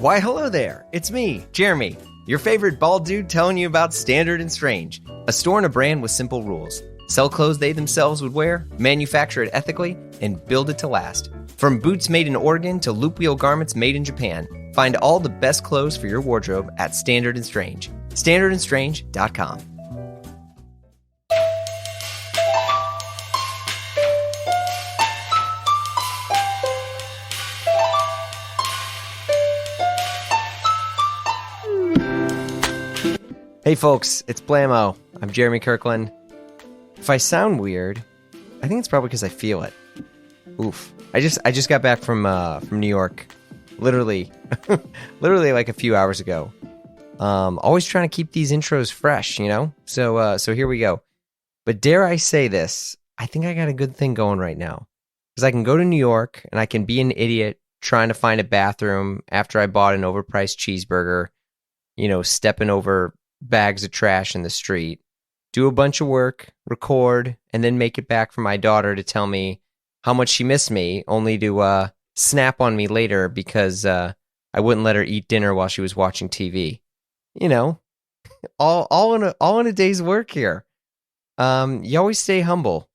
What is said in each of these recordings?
Why, hello there. It's me, Jeremy, your favorite bald dude telling you about Standard and Strange, a store and a brand with simple rules. Sell clothes they themselves would wear, manufacture it ethically, and build it to last. From boots made in Oregon to loop wheel garments made in Japan, find all the best clothes for your wardrobe at Standard and Strange. StandardandStrange.com. Hey folks, it's Blammo. I'm Jeremy Kirkland. If I sound weird, I think it's probably because I feel it. Oof. I just got back from New York, literally like a few hours ago. Always trying to keep these intros fresh, you know? So here we go. But dare I say this, I think I got a good thing going right now. Because I can go to New York and I can be an idiot trying to find a bathroom after I bought an overpriced cheeseburger, you know, stepping over bags of trash in the street, do a bunch of work, record, and then make it back for my daughter to tell me how much she missed me, only to snap on me later because I wouldn't let her eat dinner while she was watching TV. You know, all in a day's work here. You always stay humble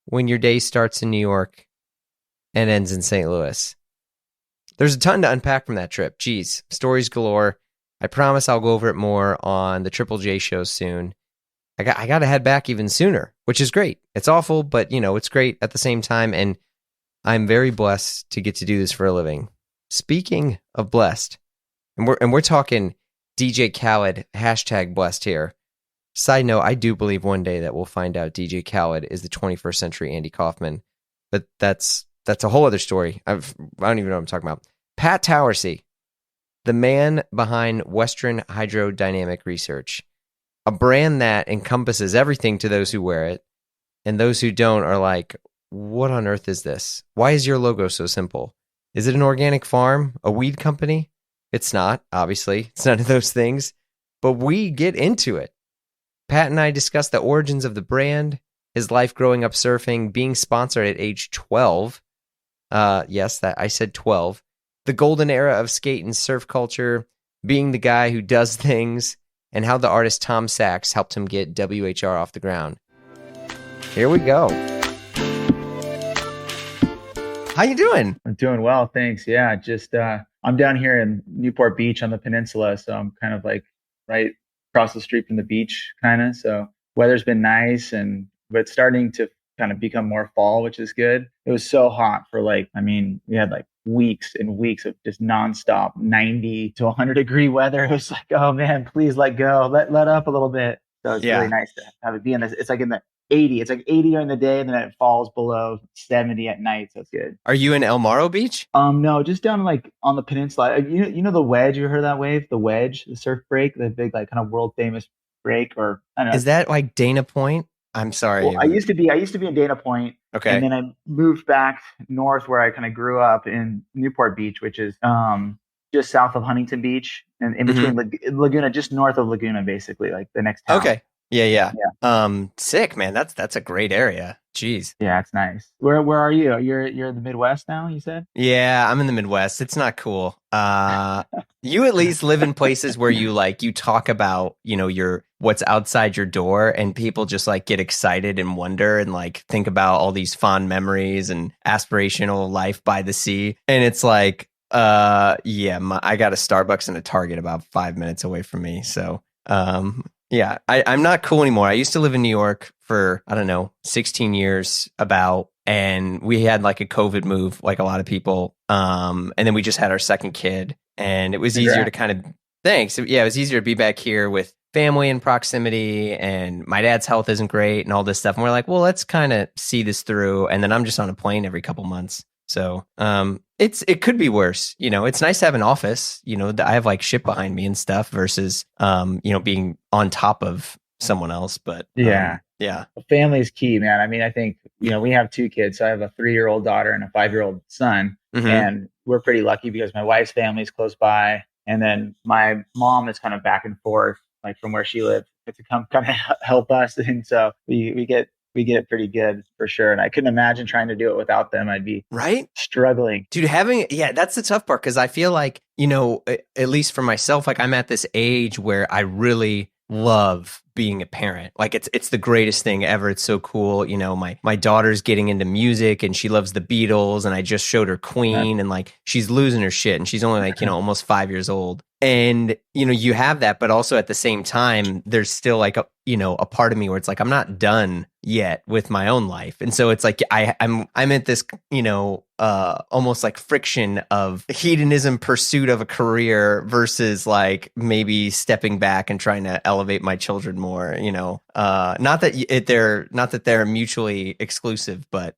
when your day starts in New York and ends in St. Louis. There's a ton to unpack from that trip. Geez, stories galore. I promise I'll go over it more on the Triple J show soon. I got to head back even sooner, which is great. It's awful, but you know, it's great at the same time, and I'm very blessed to get to do this for a living. Speaking of blessed, and we're talking DJ Khaled, #blessed here. Side note, I do believe one day that we'll find out DJ Khaled is the 21st century Andy Kaufman, but that's a whole other story. I don't even know what I'm talking about. Pat Towersey, the man behind Western Hydrodynamic Research, a brand that encompasses everything to those who wear it, and those who don't are like, what on earth is this? Why is your logo so simple? Is it an organic farm? A weed company? It's not, obviously. It's none of those things, but we get into it. Pat and I discuss the origins of the brand, his life growing up surfing, being sponsored at age 12. Yes, that I said 12. The golden era of skate and surf culture, being the guy who does things, and how the artist Tom Sachs helped him get WHR off the ground. Here we go. How you doing? I'm doing well, thanks. Yeah, just I'm down here in Newport Beach on the peninsula, so I'm kind of like right across the street from the beach, kind of. So weather's been nice, but it's starting to kind of become more fall, which is good. It was so hot for we had like weeks and weeks of just nonstop 90 to 100 degree weather. It was like, oh man, please let go, let up a little bit. So it's really nice to have it be in this. It's like in the 80. It's like 80 during the day, and then it falls below 70 at night. So it's good. Are you in El Morro Beach? No, just down like on the peninsula. You know the Wedge. You heard of that wave? The Wedge, the surf break, the big like kind of world famous break, or I don't know. Is that like Dana Point? I'm sorry. Well, I used to be in Dana Point. Okay. And then I moved back north where I kind of grew up in Newport Beach, which is just south of Huntington Beach and in between Laguna, just north of Laguna, basically, like the next town. Okay. Yeah. Sick, man. That's a great area. Jeez. Yeah, it's nice. Where are you? You're in the Midwest now, you said? Yeah, I'm in the Midwest. It's not cool. You at least live in places where you talk about, you know, what's outside your door, and people just like get excited and wonder and like think about all these fond memories and aspirational life by the sea. And it's like, I got a Starbucks and a Target about 5 minutes away from me. So, yeah, I'm not cool anymore. I used to live in New York for, 16 yeyears and we had like a COVID move, like a lot of people. And then we just had our second kid, and it was easier to kind of, thanks. Yeah, it was easier to be back here with family and proximity, and my dad's health isn't great and all this stuff. And we're like, well, let's kind of see this through. And then I'm just on a plane every couple months. So, it could be worse. You know, it's nice to have an office, you know, I have like shit behind me and stuff versus, being on top of someone else. But yeah. Family is key, man. I mean, I think, you know, we have two kids. So I have a 3-year-old daughter and a 5-year-old son. Mm-hmm. And we're pretty lucky because my wife's family is close by. And then my mom is kind of back and forth, like from where she lives, to come kind of help us. And so we get we get it pretty good for sure. And I couldn't imagine trying to do it without them. I'd be Right? struggling. Dude, yeah, that's the tough part because I feel like, at least for myself, like I'm at this age where I really love being a parent. Like it's the greatest thing ever. It's so cool. My daughter's getting into music and she loves the Beatles, and I just showed her Queen, and like she's losing her shit, and she's only like, almost 5 years old. And you have that, but also at the same time, there's still like a part of me where it's like I'm not done yet with my own life, and so it's like I'm at this almost like friction of hedonism pursuit of a career versus like maybe stepping back and trying to elevate my children more. Not that they're mutually exclusive, but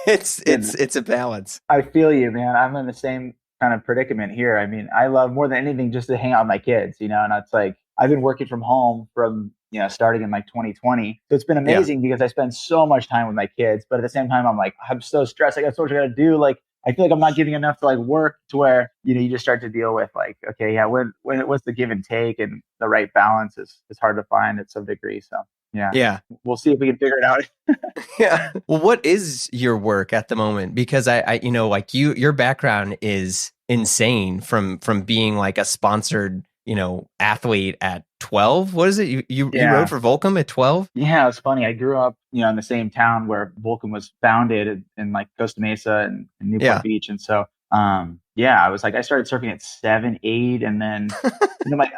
it's a balance. I feel you, man. I'm in the same kind of predicament here. I mean, I love more than anything just to hang out with my kids, and it's like I've been working from home from, starting in like 2020. So it's been amazing because I spend so much time with my kids, but at the same time, I'm like, I'm so stressed. I got so much I got to do. Like, I feel like I'm not giving enough to like work to where, you just start to deal with like, okay, yeah, what's the give and take, and the right balance is hard to find at some degree. So Yeah. We'll see if we can figure it out. Yeah. Well, what is your work at the moment? Because I like your background is insane from being like a sponsored, athlete at 12. What is it? You rode for Volcom at 12? Yeah, it's funny. I grew up, in the same town where Volcom was founded in like Costa Mesa and Newport Beach. And so, I was like, I started surfing at 7, 8, and then, like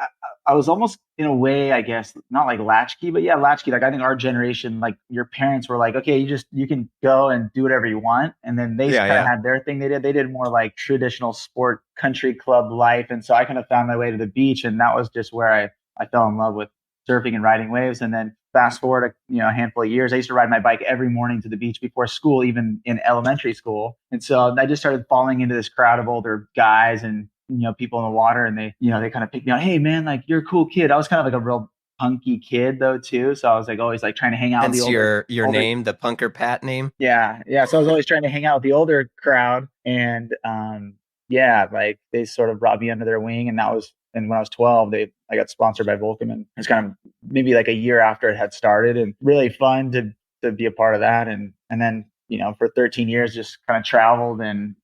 I was almost in a way, I guess, not like latchkey, but latchkey. Like I think our generation, like your parents were like, okay, you can go and do whatever you want. And then they kind of had their thing they did. They did more like traditional sport country club life. And so I kind of found my way to the beach, and that was just where I fell in love with surfing and riding waves. And then fast forward a handful of years, I used to ride my bike every morning to the beach before school, even in elementary school. And so I just started falling into this crowd of older guys and people in the water, and they kind of picked me out. Hey man, like you're a cool kid. I was kind of like a real punky kid though too. So I was like always like trying to hang out with the older. Your name, the Punker Pat name. Yeah. So I was always trying to hang out with the older crowd, and like they sort of brought me under their wing, and when I was 12, I got sponsored by Volcom, and it's kind of maybe like a year after it had started, and really fun to be a part of that, and then for 13 years just kind of traveled and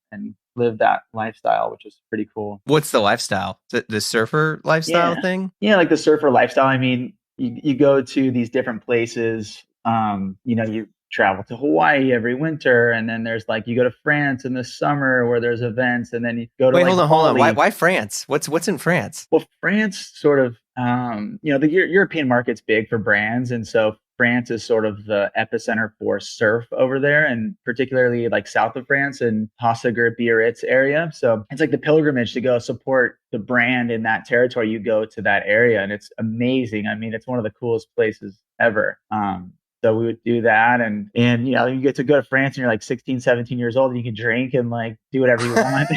live that lifestyle, which is pretty cool. What's the lifestyle? The surfer lifestyle thing? Yeah, like the surfer lifestyle. I mean, you go to these different places. You travel to Hawaii every winter, and then there's like you go to France in the summer where there's events, and then you go to hold on. Why France? What's in France? Well, France sort of the European market's big for brands, and so France is sort of the epicenter for surf over there, and particularly like south of France and Hossegor, Biarritz area. So it's like the pilgrimage to go support the brand in that territory. You go to that area, and it's amazing. I mean, it's one of the coolest places ever. So we would do that, and you get to go to France and you're like 16, 17 years old, and you can drink and like do whatever you want.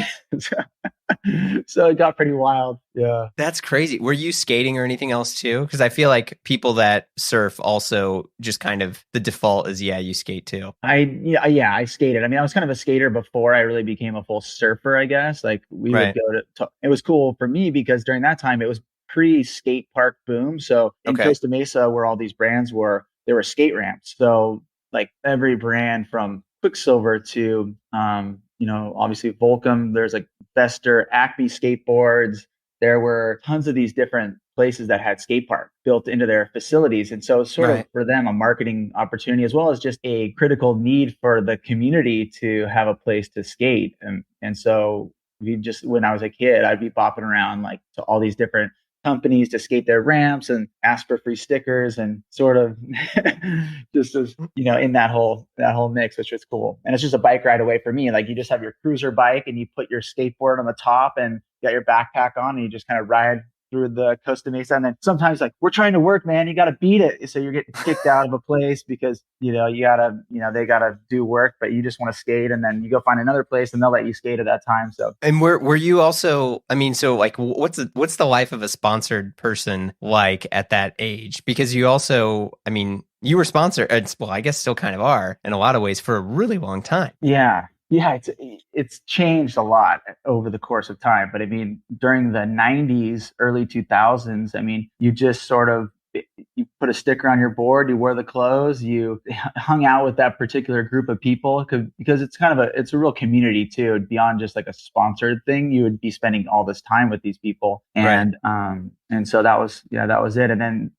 So it got pretty wild. Yeah. That's crazy. Were you skating or anything else too? Because I feel like people that surf also just kind of the default is, you skate too. I skated. I mean, I was kind of a skater before I really became a full surfer, I guess. Like we would go to it was cool for me because during that time it was pre-skate park boom. So in Costa Mesa, where all these brands were, there were skate ramps. So like every brand from Quicksilver to obviously Volcom, there's like Vester, Acme skateboards. There were tons of these different places that had skate park built into their facilities. And so it's sort of for them a marketing opportunity as well as just a critical need for the community to have a place to skate. And so when I was a kid, I'd be bopping around like to all these different companies to skate their ramps and ask for free stickers and sort of just as in that whole mix, which was cool. And it's just a bike ride away for me. Like you just have your cruiser bike and you put your skateboard on the top and you got your backpack on and you just kind of ride through the Costa Mesa. And then sometimes like, we're trying to work, man, you got to beat it. So you're getting kicked out of a place because, they got to do work, but you just want to skate. And then you go find another place and they'll let you skate at that time. So, and were you also, so like, what's the life of a sponsored person like at that age? Because you also, you were sponsored, well, I guess still kind of are in a lot of ways for a really long time. Yeah. Yeah, it's changed a lot over the course of time. But during the 90s, early 2000s, you just sort of, you put a sticker on your board, you wore the clothes, you hung out with that particular group of people because it's kind of it's a real community too. Beyond just like a sponsored thing, you would be spending all this time with these people. Right. And so that was it. And then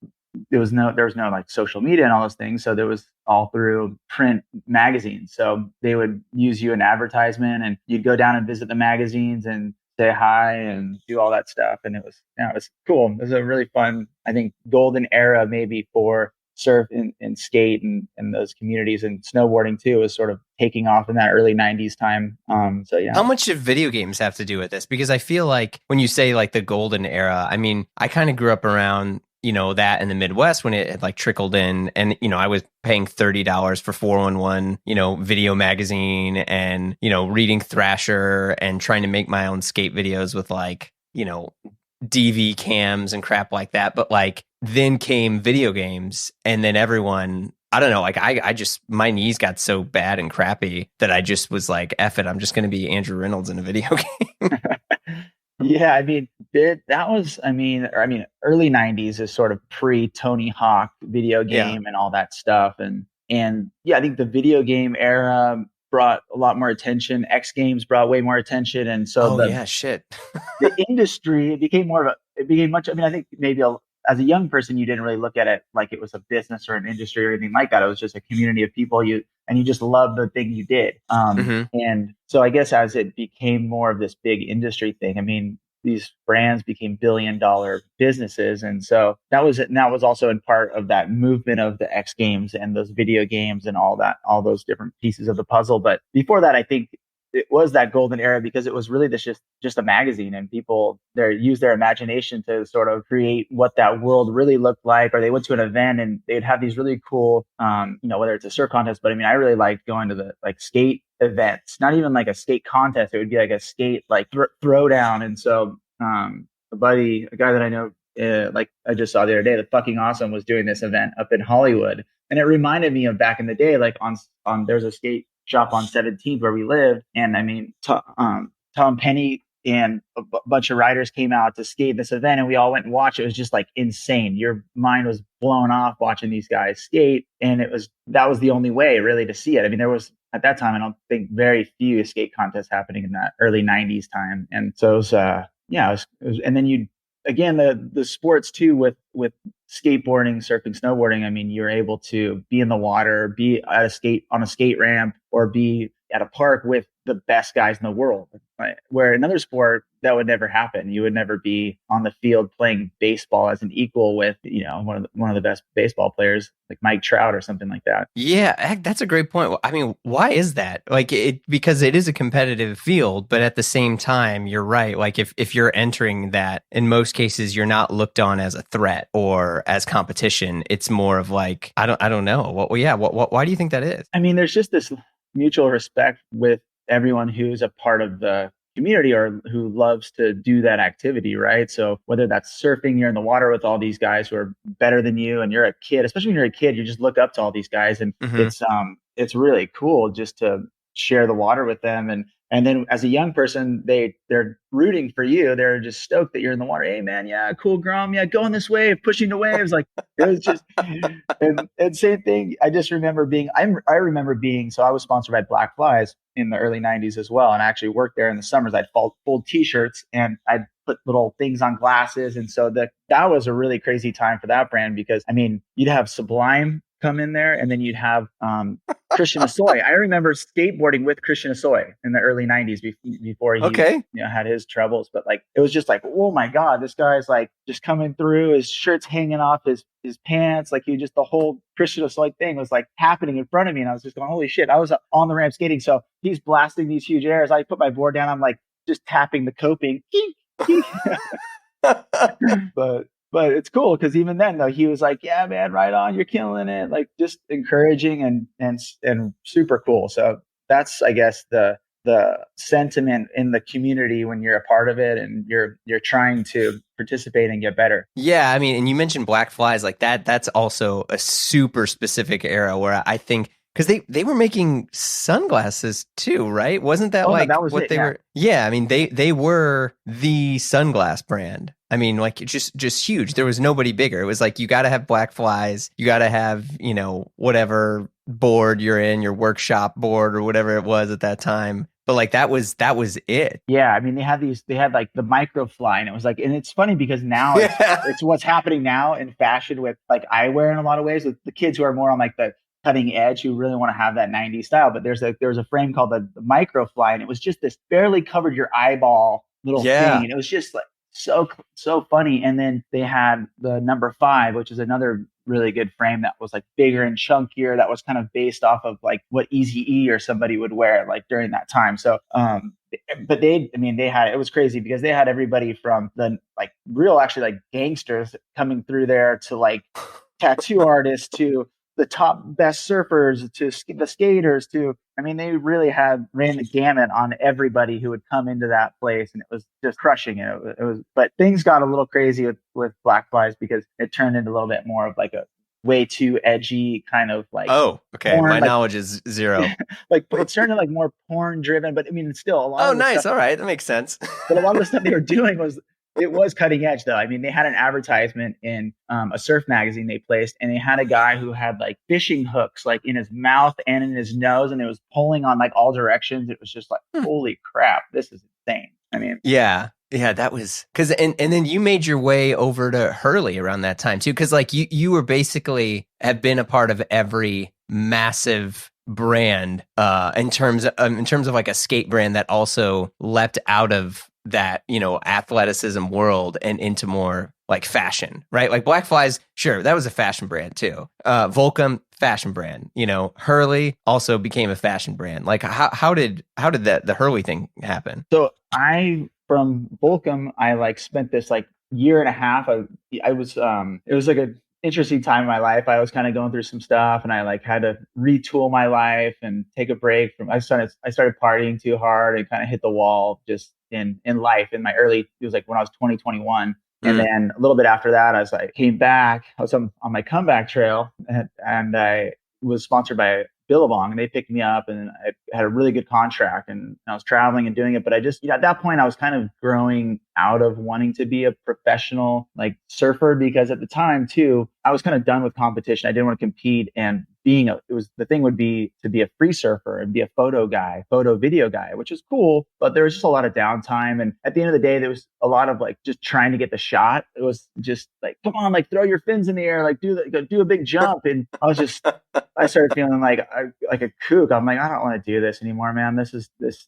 there was no like social media and all those things. So there was all through print magazines. So they would use you in advertisement, and you'd go down and visit the magazines and say hi and do all that stuff. And it was cool. It was a really fun, I think, golden era maybe for surf and skate and those communities, and snowboarding too was sort of taking off in that early 90s time. So yeah. How much do video games have to do with this? Because I feel like when you say like the golden era, I mean, I kind of grew up around, that in the Midwest when it had like trickled in, and, I was paying $30 for 411, video magazine, and, reading Thrasher and trying to make my own skate videos with like, DV cams and crap like that. But like then came video games, and then everyone, I don't know, like I just, my knees got so bad and crappy that I just was like, F it, I'm just going to be Andrew Reynolds in a video game. Yeah, I mean, that was, early 90s is sort of pre Tony Hawk video game and all that stuff. And yeah, I think the video game brought a lot more attention. X Games brought way more attention. And so the industry, it became much, I think maybe as a young person, you didn't really look at it like it was a business or an industry or anything like that. It was just a community of people you just loved the thing you did. And so I guess as it became more of this big industry thing, these brands became billion-dollar businesses. And so that was it. And that was also in part of that movement of the X Games and those video games and all those different pieces of the puzzle. But before that, I think it was that golden era because it was really just a magazine, and people used their imagination to sort of create what that world really looked like. Or they went to an event and they'd have these really cool, whether it's a surf contest, but I really liked going to the like skate events, not even like a skate contest. It would be like a skate like throwdown. And so a guy that I know, like I just saw the other day, the Fucking Awesome was doing this event up in Hollywood, and it reminded me of back in the day, like on there's a skate shop on 17th where we lived, and Tom Penny and a bunch of riders came out to skate this event, and we all went and watched. It was just like insane. Your mind was blown off watching these guys skate, and that was the only way really to see it. There was at that time, I don't think, very few skate contests happening in that early 90s time, and so it was, and then again, the sports too with skateboarding, surfing, snowboarding. You're able to be in the water, be on a skate ramp, or be at a park with the best guys in the world. Right? Where another sport that would never happen. You would never be on the field playing baseball as an equal with, one of the best baseball players like Mike Trout or something like that. Yeah, that's a great point. Why is that? Like because it is a competitive field, but at the same time, you're right. Like if you're entering that, in most cases, you're not looked on as a threat or as competition. It's more of like, I don't know. Why do you think that is? There's just this mutual respect with everyone who's a part of the community or who loves to do that activity, right? So whether that's surfing, you're in the water with all these guys who are better than you, and you're a kid, especially when you're a kid, you just look up to all these guys, and it's really cool just to share the water with them. And then as a young person, they're rooting for you. They're just stoked that you're in the water. Hey man, yeah, cool Grom. Yeah, going this wave, pushing the waves. Like it was just, and same thing. I just remember so I was sponsored by Black Flies in the early 90s as well. And I actually worked there in the summers. I'd fold t-shirts and I'd put little things on glasses. And so that was a really crazy time for that brand because you'd have Sublime come in there, and then you'd have Christian Asoy. I remember skateboarding with Christian Asoy in the early 90s before he had his troubles. But like it was just like, oh my God, this guy's like just coming through, his shirt's hanging off his pants, like the whole Christian Asoy thing was like happening in front of me, and I was just going, holy shit. I was on the ramp skating, so he's blasting these huge airs. I put my board down, I'm like just tapping the coping. But it's cool because even then, though, he was like, yeah, man, right on. You're killing it. Like just encouraging and super cool. So that's, I guess, the sentiment in the community when you're a part of it and you're trying to participate and get better. Yeah. And you mentioned Black Flies like that. That's also a super specific era where I think because they were making sunglasses too, right? Wasn't that Oh no, like that was what it. they Yeah. were? Yeah, I mean they were the sunglass brand. I mean, like just huge. There was nobody bigger. It was like you got to have black flies. You got to have whatever board you're in, your workshop board or whatever it was at that time. But like that was it. Yeah, I mean they had like the microfly, and it was like, and it's funny because now Yeah. it's what's happening now in fashion with like eyewear in a lot of ways with the kids who are more on like the cutting edge who really want to have that 90s style. But there was a frame called the microfly, and it was just this barely covered your eyeball little thing, Yeah. and it was just like so funny. And then they had the number 5, which is another really good frame that was like bigger and chunkier, that was kind of based off of like what Easy E or somebody would wear like during that time. So but they had, it was crazy because they had everybody from the like real actually like gangsters coming through there to like tattoo artists to the top best surfers to the skaters to, I mean, they really ran the gamut on everybody who would come into that place, and it was just crushing it. It was, but things got a little crazy with Black Flies because it turned into a little bit more of like a way too edgy kind of like Oh, okay. porn, My like knowledge is zero. like it's turned into like more porn driven. But I mean, it's still a lot Oh, of the stuff. nice. All right, that makes sense. But a lot of the stuff they were doing was, it was cutting edge though. I mean, they had an advertisement in a surf magazine they placed, and they had a guy who had like fishing hooks like in his mouth and in his nose, and it was pulling on like all directions. It was just like, holy crap, this is insane. I mean, Yeah. Yeah, that was because and then you made your way over to Hurley around that time too. Cause like you were basically have been a part of every massive brand in terms of like a skate brand that also leapt out of that, athleticism world and into more like fashion, right? Like Black Flies, sure, that was a fashion brand too. Volcom, fashion brand. Hurley also became a fashion brand. Like how did that the Hurley thing happen? so from Volcom, I like spent this like year and a half. I was it was like a interesting time in my life. I was kind of going through some stuff, and I like had to retool my life and take a break from. I started partying too hard and kind of hit the wall just in life in my early. It was like when I was 2021. And then a little bit after that, I was like, came back. I was on my comeback trail, and I was sponsored by Billabong, and they picked me up, and I had a really good contract, and I was traveling and doing it. But I just, at that point, I was kind of growing out of wanting to be a professional like surfer, because at the time too, I was kind of done with competition. I didn't want to compete, and the thing would be to be a free surfer and be a photo video guy, which is cool, but there was just a lot of downtime. And at the end of the day, there was a lot of like just trying to get the shot. It was just like, come on, like throw your fins in the air, like do a big jump. And I started feeling like a kook. I'm like, I don't want to do this anymore, man. This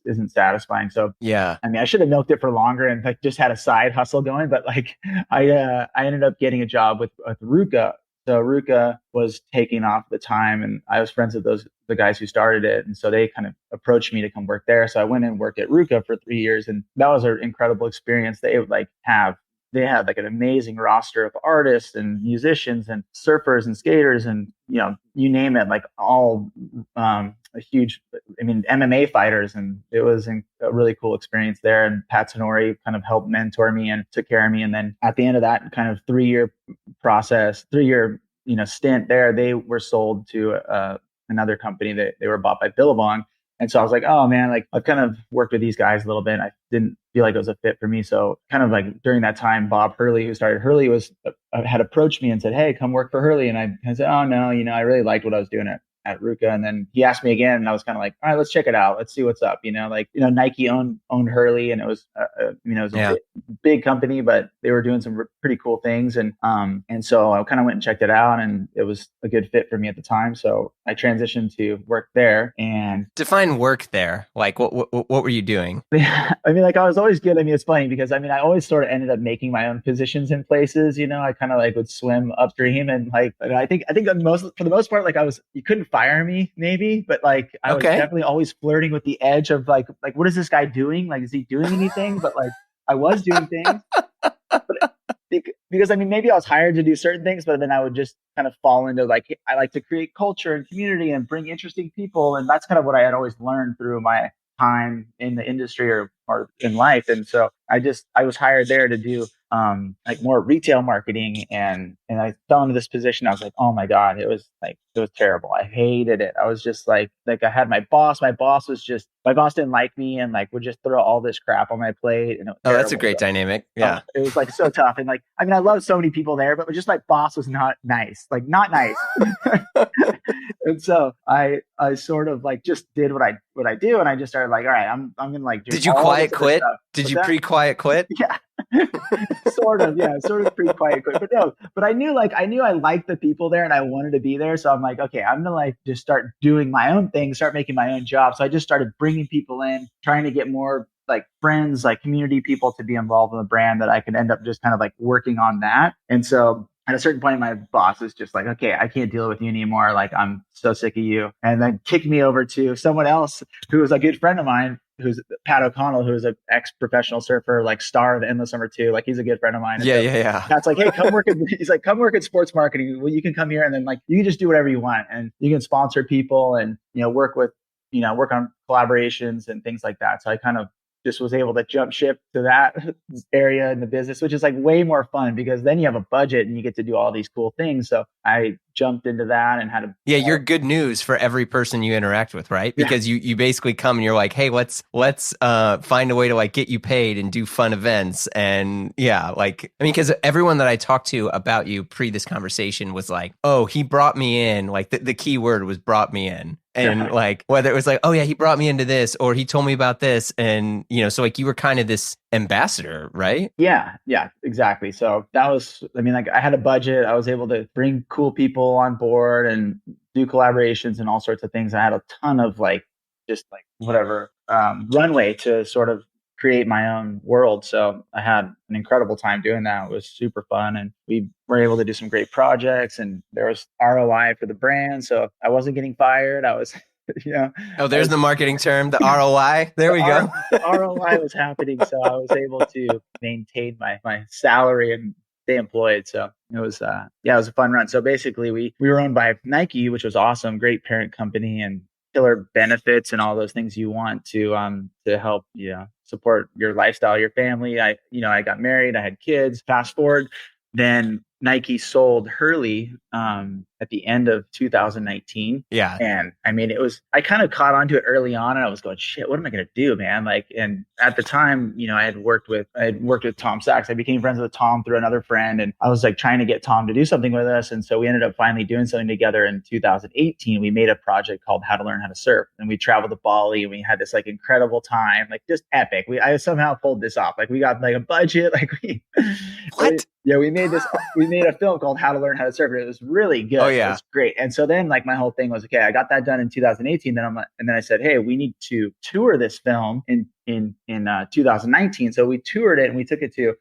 isn't satisfying. So Yeah. I mean, I should have milked it for longer and like just had a side hustle going. But like, I ended up getting a job with Ruka. So Ruka was taking off at the time, and I was friends with the guys who started it, and so they kind of approached me to come work there. So I went and worked at Ruka for 3 years, and that was an incredible experience. They had like an amazing roster of artists and musicians and surfers and skaters and you name it, like all a huge, I mean, MMA fighters, and it was a really cool experience there. And Pat Towersey kind of helped mentor me and took care of me. And then at the end of that kind of 3-year stint there, they were sold to another company. That they were bought by Billabong. And so I was like, oh man, like I've kind of worked with these guys a little bit. I didn't feel like it was a fit for me. So kind of like during that time, Bob Hurley, who started Hurley, had approached me and said, hey, come work for Hurley. And I said, oh no, I really liked what I was doing at Ruka. And then he asked me again, and I was kind of like, all right, let's check it out. Let's see what's up. Nike owned Hurley, and it was, it was a big company, but they were doing some pretty cool things. And so I kind of went and checked it out, and it was a good fit for me at the time. So I transitioned to work there. And define work there. Like what were you doing? I mean, like I was always good. I mean, it's funny because I mean, I always sort of ended up making my own positions in places. I kind of like would swim upstream, and like I think for the most part, like you couldn't fire me maybe, but like I was definitely always flirting with the edge of like what is this guy doing? Like, is he doing anything? But like I was doing things, but because I mean, maybe I was hired to do certain things, but then I would just kind of fall into like, I like to create culture and community and bring interesting people. And that's kind of what I had always learned through my time in the industry or in life. And so I was hired there to do like more retail marketing, and I fell into this position. I was like, oh my God, it was terrible. I hated it. I was just like I had my boss. My boss didn't like me and like would just throw all this crap on my plate, and it was Oh, that's a terrible. great dynamic. Oh, Yeah. it was like so tough. And like, I mean, I love so many people there, but just my boss was not nice, like not nice. And so I sort of like just did what I do. And I just started like, all right, I'm going to like do Did you all quiet this other quit? stuff. Did What's you that? pre-quiet quit? Yeah. Sort of pretty quiet quick. But no, but I knew I liked the people there and I wanted to be there. So I'm like, okay, I'm gonna like just start doing my own thing, start making my own job. So I just started bringing people in, trying to get more like friends, like community people to be involved in the brand, that I can end up just kind of like working on that. And so at a certain point, my boss was just like, okay, I can't deal with you anymore. Like, I'm so sick of you. And then kicked me over to someone else who was a good friend of mine, who's Pat O'Connell, who's an ex-professional surfer, like star of Endless Summer 2. Like, he's a good friend of mine. And Yeah. Pat's like, hey, come work at sports marketing. Well, you can come here and then like, you can just do whatever you want, and you can sponsor people and, work on collaborations and things like that. So I kind of just was able to jump ship to that area in the business, which is like way more fun because then you have a budget and you get to do all these cool things. So I jumped into that and had a you're good news for every person you interact with, right? Because you basically come and you're like, hey, let's find a way to like get you paid and do fun events. And because everyone that I talked to about you pre this conversation was like, oh, he brought me in. Like the key word was brought me in. And like, whether it was like, oh yeah, he brought me into this, or he told me about this. And, so like you were kind of this ambassador, right? Yeah, exactly. So that was, I mean, like I had a budget. I was able to bring cool people on board and do collaborations and all sorts of things. I had a ton of like, just like whatever runway to sort of create my own world. So I had an incredible time doing that. It was super fun. And we were able to do some great projects, and there was ROI for the brand. So I wasn't getting fired. I was, Oh, there's the marketing term, the ROI. There we go. The ROI was happening. So I was able to maintain my salary and stay employed. So it was, it was a fun run. So basically we were owned by Nike, which was awesome. Great parent company and killer benefits and all those things you want to help, support your lifestyle, your family. I got married, I had kids. Fast forward, then Nike sold Hurley at the end of 2019. Yeah. And I mean, I kind of caught onto it early on, and I was going, shit, what am I going to do, man? Like, and at the time, I had worked with Tom Sachs. I became friends with Tom through another friend, and I was like trying to get Tom to do something with us. And so we ended up finally doing something together in 2018. We made a project called How to Learn How to Surf. And we traveled to Bali, and we had this like incredible time, like just epic. I somehow pulled this off. Like we got like a budget, like what? We made a film called How to Learn How to Surf. It was really good. Oh yeah. It was great. And so then like my whole thing was, okay, I got that done in 2018. And then I said, hey, we need to tour this film in 2019. So we toured it, and we took it to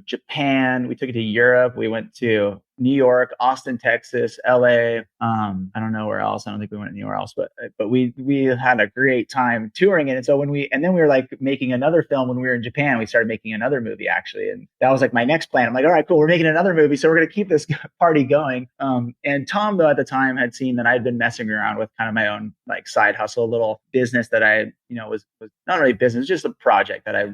Japan. We took it to Europe. We went to New York, Austin, Texas, LA. I don't know where else. I don't think we went anywhere else, but we had a great time touring it. And so we were like making another film when we were in Japan. We started making another movie actually. And that was like my next plan. I'm like, all right, cool. We're making another movie. So we're going to keep this party going. And Tom, though, at the time had seen that I'd been messing around with kind of my own like side hustle, little business that I, was not really business, just a project that I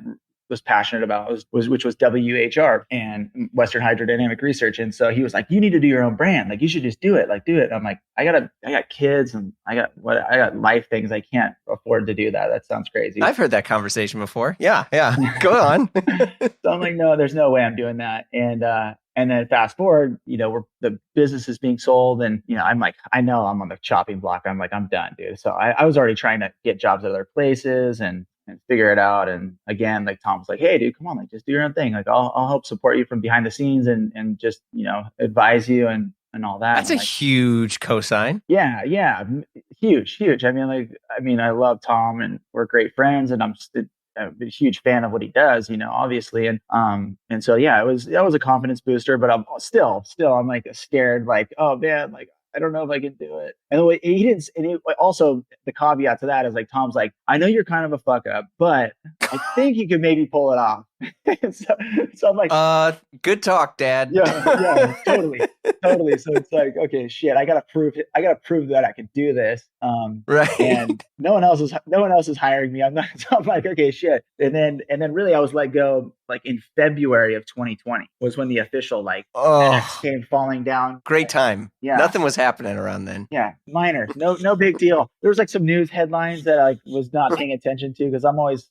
was passionate about, which was WHR and Western Hydrodynamic Research. And so he was like, you need to do your own brand. Like, you should just do it. Like, do it. And I'm like, I got kids and I got life things. I can't afford to do that. That sounds crazy. I've heard that conversation before. Yeah. Go on. So I'm like, no, there's no way I'm doing that. And then fast forward, the business is being sold, and I'm like, I know I'm on the chopping block. I'm like, I'm done, dude. So I was already trying to get jobs at other places and figure it out. And again, like Tom was like, hey, dude, come on, like just do your own thing. Like I'll help support you from behind the scenes and just advise you and all that. That's a huge cosign. Yeah, huge. I mean, I love Tom, and we're great friends, and I'm a huge fan of what he does, obviously. And so, yeah, that was a confidence booster, but I'm still, I'm like scared, like, oh man, like, I don't know if I can do it. And the way he didn't, also the caveat to that is like, Tom's like, I know you're kind of a fuck up, but I think you could maybe pull it off. so, so I'm like, Good talk, Dad. yeah, totally. So it's like, okay, shit, I gotta prove that I can do this. Right. And no one else is hiring me. I'm not. So I'm like, okay, shit. And then really, I was let go like in February of 2020 was when the official like axe Oh, came falling down. great time. Yeah. Nothing was happening around then. Yeah, minor, no big deal. There was like some news headlines that I was not paying attention to because I'm always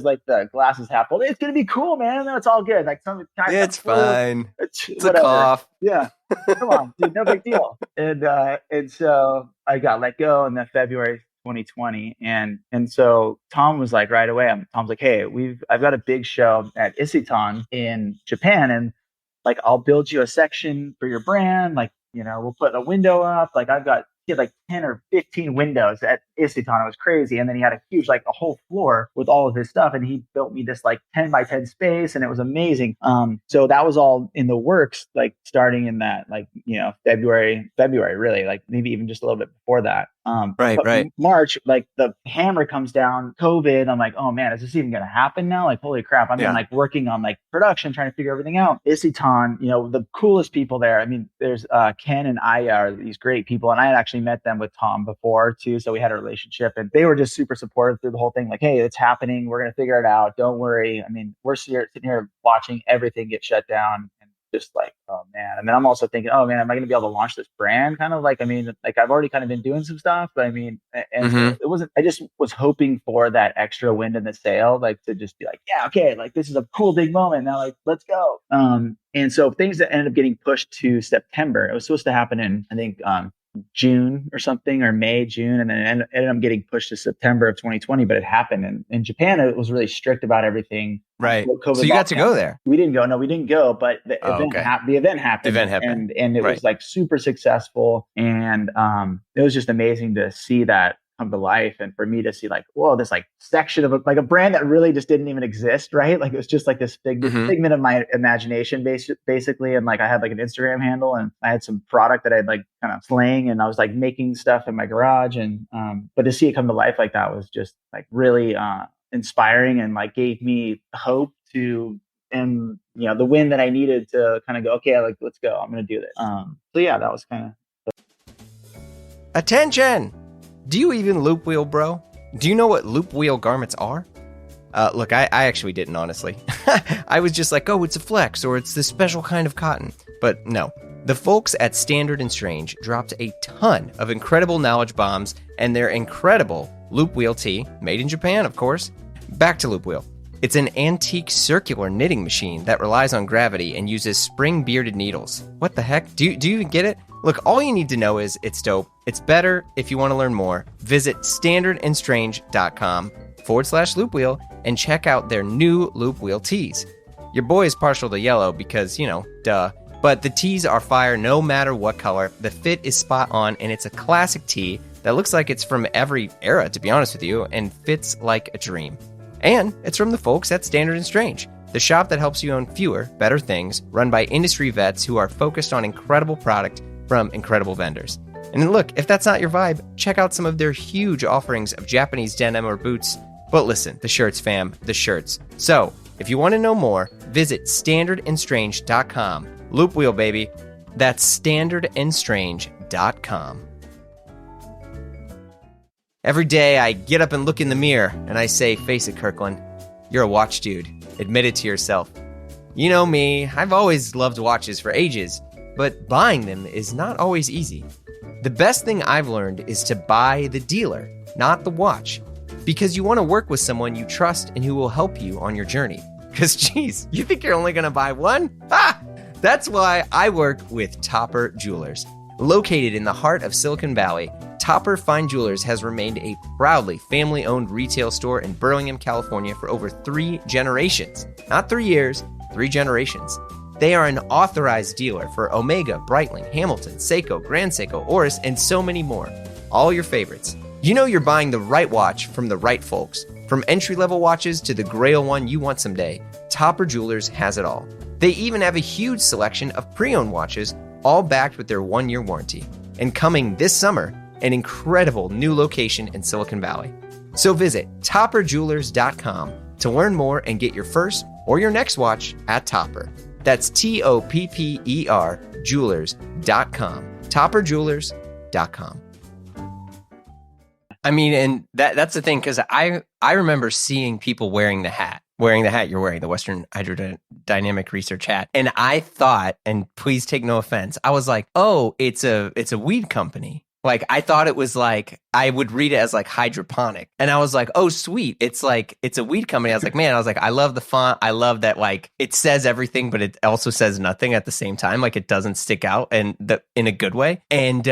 like the glasses half full. It's gonna be cool, man. No, it's all good. Like some kind It's fine. It's It's whatever. a cough. Yeah, come on, dude, no big deal. And so I got let go in the February 2020, and so Tom was like right away. Tom's like, hey, I've got a big show at Isiton in Japan, and like I'll build you a section for your brand. Like, we'll put a window up. Like he had like 10 or 15 windows at Isiton. It was crazy. And then he had a huge, like a whole floor with all of his stuff. And he built me this like 10 by 10 space, and it was amazing. So that was all in the works, like starting in that, like, February, really, like maybe even just a little bit before that. Right. March, like the hammer comes down, COVID. I'm like, oh man, is this even going to happen now? Like, holy crap. I'm like working on like production, trying to figure everything out. Isiton, the coolest people there. I mean, there's Ken and Aya are these great people. And I had actually met them with Tom before too. So we had a relationship, and they were just super supportive through the whole thing. Like, hey, it's happening. We're going to figure it out. Don't worry. I mean, we're sitting here watching everything get shut down. Just like, oh man. And then I'm also thinking, oh man, am I going to be able to launch this brand? Kind of like, I mean, like I've already kind of been doing some stuff, but I mean, and so it wasn't, I just was hoping for that extra wind in the sail, like to just be like, yeah, okay, like this is a cool big moment. Now, like, let's go. And so things that ended up getting pushed to September, it was supposed to happen in, I think, June or something, or May, June, and then ended up getting pushed to September of 2020, but it happened. And in Japan, it was really strict about everything. Right. So you got to go there. We didn't go. No, we didn't go, but the event happened. And it was like super successful. And it was just amazing to see that come to life, and for me to see like, whoa, this like section of a brand that really just didn't even exist, right? Like it was just like this figment of my imagination basically. And like I had like an Instagram handle, and I had some product that I'd like kind of slaying, and I was like making stuff in my garage, and but to see it come to life like that was just like really inspiring, and like gave me hope to, and the win that I needed to kind of go, okay, like let's go, I'm gonna do this. So yeah, that was kind of attention. Do you even loop wheel, bro? Do you know what loop wheel garments are? Look, I actually didn't, honestly. I was just like, oh, it's a flex, or it's this special kind of cotton. But no, the folks at Standard & Strange dropped a ton of incredible knowledge bombs and their incredible loop wheel tee, made in Japan, of course. Back to loop wheel. It's an antique circular knitting machine that relies on gravity and uses spring-bearded needles. What the heck? Do you get it? Look, all you need to know is it's dope. It's better. If you want to learn more, visit standardandstrange.com/loopwheel and check out their new loop wheel tees. Your boy is partial to yellow because, duh. But the tees are fire no matter what color. The fit is spot on, and it's a classic tee that looks like it's from every era, to be honest with you, and fits like a dream. And it's from the folks at Standard & Strange, the shop that helps you own fewer, better things, run by industry vets who are focused on incredible product from incredible vendors. And look, if that's not your vibe, check out some of their huge offerings of Japanese denim or boots. But listen, the shirts, fam, the shirts. So, if you want to know more, visit standardandstrange.com. Loop wheel, baby. That's standardandstrange.com. Every day I get up and look in the mirror and I say, face it, Kirkland, you're a watch dude. Admit it to yourself. You know me, I've always loved watches for ages, but buying them is not always easy. The best thing I've learned is to buy the dealer, not the watch, because you want to work with someone you trust and who will help you on your journey. Because, geez, you think you're only going to buy one? Ha! That's why I work with Topper Jewelers. Located in the heart of Silicon Valley, Topper Fine Jewelers has remained a proudly family-owned retail store in Burlingame, California for over 3 generations. Not 3 years, 3 generations. They are an authorized dealer for Omega, Breitling, Hamilton, Seiko, Grand Seiko, Oris, and so many more. All your favorites. You know you're buying the right watch from the right folks. From entry-level watches to the grail one you want someday, Topper Jewelers has it all. They even have a huge selection of pre-owned watches, all backed with their 1-year warranty. And coming this summer, an incredible new location in Silicon Valley. So visit topperjewelers.com to learn more and get your first or your next watch at Topper. That's TOPPER jewelers.com. TopperJewelers.com. I mean, and that's the thing, because I remember seeing people wearing the hat you're wearing, the Western Hydrodynamic Research hat. And I thought, and please take no offense, I was like, oh, it's a weed company. Like, I thought it was like, I would read it as like hydroponic. And I was like, oh, sweet. It's like, it's a weed company. I was like, man, I love the font. I love that, like, it says everything, but it also says nothing at the same time. Like, it doesn't stick out and in a good way. And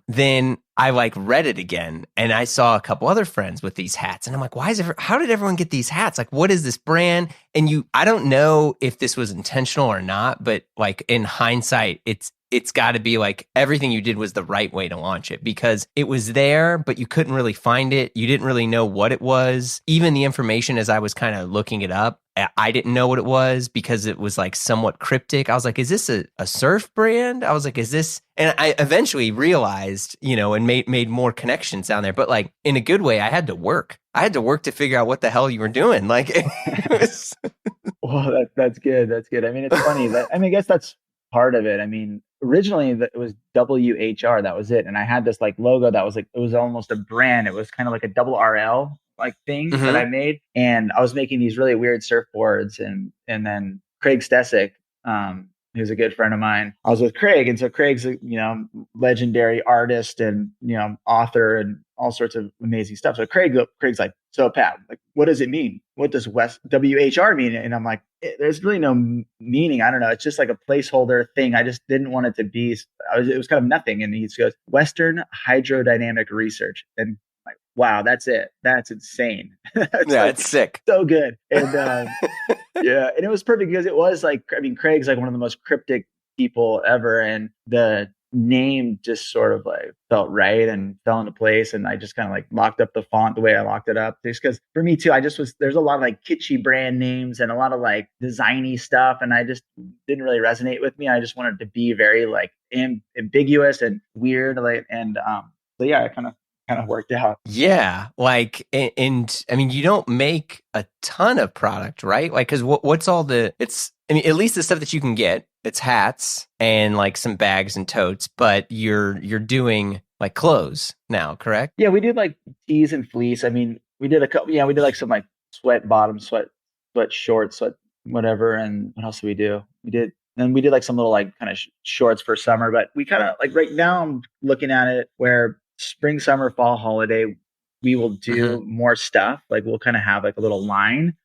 then I like read it again, and I saw a couple other friends with these hats, and I'm like, how did everyone get these hats? Like, what is this brand? And I don't know if this was intentional or not, but like in hindsight, it's got to be like everything you did was the right way to launch it, because it was there, but you couldn't really find it. You didn't really know what it was. Even the information, as I was kind of looking it up, I didn't know what it was because it was like somewhat cryptic. I was like, is this a surf brand? I was like, is this? And I eventually realized, and made more connections down there. But like in a good way, I had to work. to figure out what the hell you were doing. Like, it was... Well, that's good. That's good. I mean, it's funny I guess that's part of it. I mean, originally it was WHR. That was it. And I had this like logo that was like, it was almost a brand. It was kind of like a double RL like thing that I made. And I was making these really weird surfboards. And then Craig Stesick, who's a good friend of mine, I was with Craig. And so Craig's a, legendary artist and, author and all sorts of amazing stuff. So Craig's like, so Pat, like, what does it mean? What does WHR mean? And I'm like, there's really no meaning. I don't know. It's just like a placeholder thing. I just didn't want it to be, it was kind of nothing. And he goes, Western Hydrodynamic Research. And like, wow, that's it. That's insane. It's sick. So good. And yeah, and it was perfect because it was like, I mean, Craig's like one of the most cryptic people ever. And the name just sort of like felt right and fell into place. And I just kind of like locked up the font the way I locked it up. Just because for me too, there's a lot of like kitschy brand names and a lot of like designy stuff. And I just didn't really resonate with me. I just wanted to be very like ambiguous and weird. Like, and so yeah, it kind of worked out. Yeah. Like, and I mean, you don't make a ton of product, right? Like, cause what's all at least the stuff that you can get, it's hats and like some bags and totes, but you're doing like clothes now, correct? Yeah. We did like tees and fleece. I mean, we did we did like some like sweat bottoms, sweat shorts, sweat whatever. And what else did we do? We did like some little like kind of shorts for summer, but we kind of like right now I'm looking at it where spring, summer, fall, holiday, we will do more stuff. Like we'll kind of have like a little line.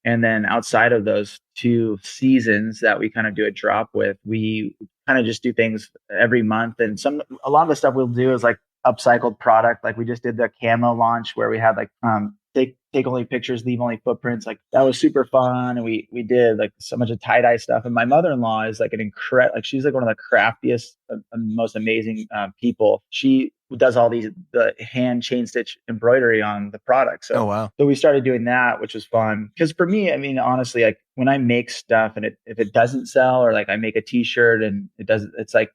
And then outside of those 2 seasons that we kind of do a drop with, we kind of just do things every month. And a lot of the stuff we'll do is like upcycled product. Like we just did the camo launch where we had like, take only pictures, leave only footprints. Like that was super fun. And we did like so much of tie-dye stuff. And my mother-in-law is like she's like one of the craftiest, most amazing people. She does all the hand chain stitch embroidery on the product. So, oh, wow. So we started doing that, which was fun. Because for me, I mean, honestly, like when I make stuff and if it doesn't sell, or like I make a t-shirt and it doesn't, it's like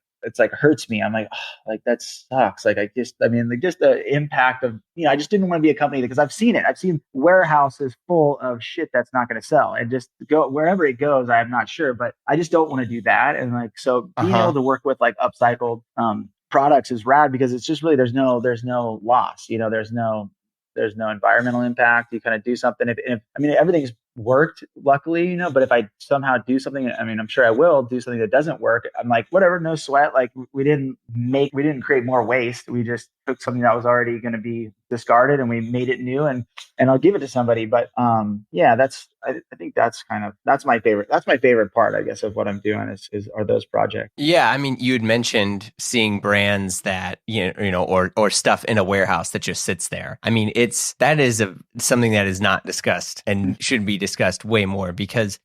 hurts me. I'm like, oh, like that sucks. Like just the impact of, I just didn't want to be a company because I've seen it. I've seen warehouses full of shit that's not going to sell, and just go wherever it goes. I'm not sure, but I just don't want to do that. And like, so being able to work with like upcycled products is rad because it's just really, there's no loss, there's no environmental impact. You kind of do something. If everything's worked, luckily, but if I somehow do something, I'm sure I will do something that doesn't work. I'm like, whatever, no sweat. Like we didn't create more waste. We just took something that was already going to be discarded and we made it new and I'll give it to somebody. But yeah, I think that's my favorite part, I guess, of what I'm doing are those projects. Yeah. I mean, you had mentioned seeing brands that, or stuff in a warehouse that just sits there. I mean, that is something that is not discussed and should be discussed way more because,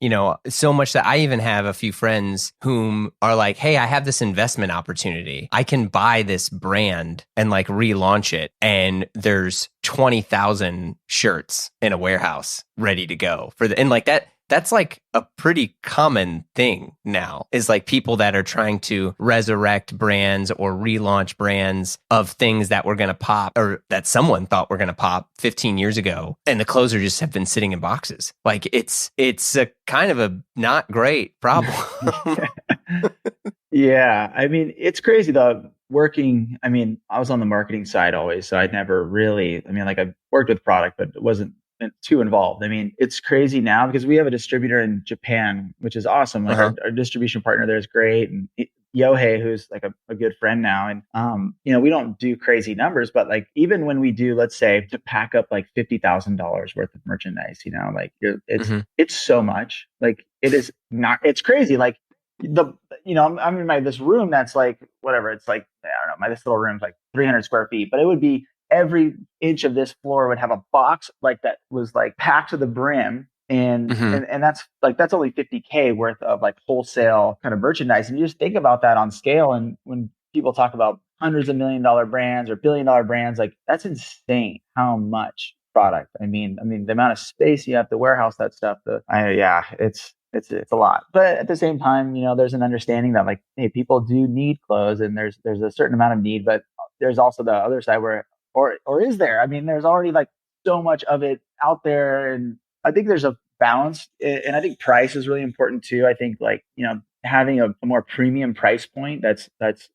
so much that I even have a few friends whom are like, hey, I have this investment opportunity. I can buy this brand and like relaunch it. And they're there's 20,000 shirts in a warehouse ready to go and like that's like a pretty common thing now, is like people that are trying to resurrect brands or relaunch brands of things that were going to pop, or that someone thought were going to pop 15 years ago. And the clothes are just have been sitting in boxes. Like it's a kind of a not great problem. Yeah. I mean, it's crazy though. I was on the marketing side always. So I'd never really, like I worked with product, but it wasn't too involved. I mean, it's crazy now because we have a distributor in Japan, which is awesome. Like our distribution partner there is great. And Yohei, who's like a good friend now. And, we don't do crazy numbers, but like, even when we do, let's say to pack up like $50,000 worth of merchandise, it's so much. Like it's crazy. Like I'm in this room that's like, whatever. It's like, I don't know, this little room's like 300 square feet, but it would be every inch of this floor would have a box like that was like packed to the brim. And that's only 50K worth of like wholesale kind of merchandise. And you just think about that on scale. And when people talk about hundreds of $1 million brands or $1 billion brands, like that's insane how much product. I mean, the amount of space you have to warehouse that stuff. It's a lot. But at the same time, there's an understanding that like, hey, people do need clothes, and there's a certain amount of need, but there's also the other side where, or is there? I mean, there's already like so much of it out there, and I think there's a balance, and I think price is really important too. I think like, having a more premium price point that's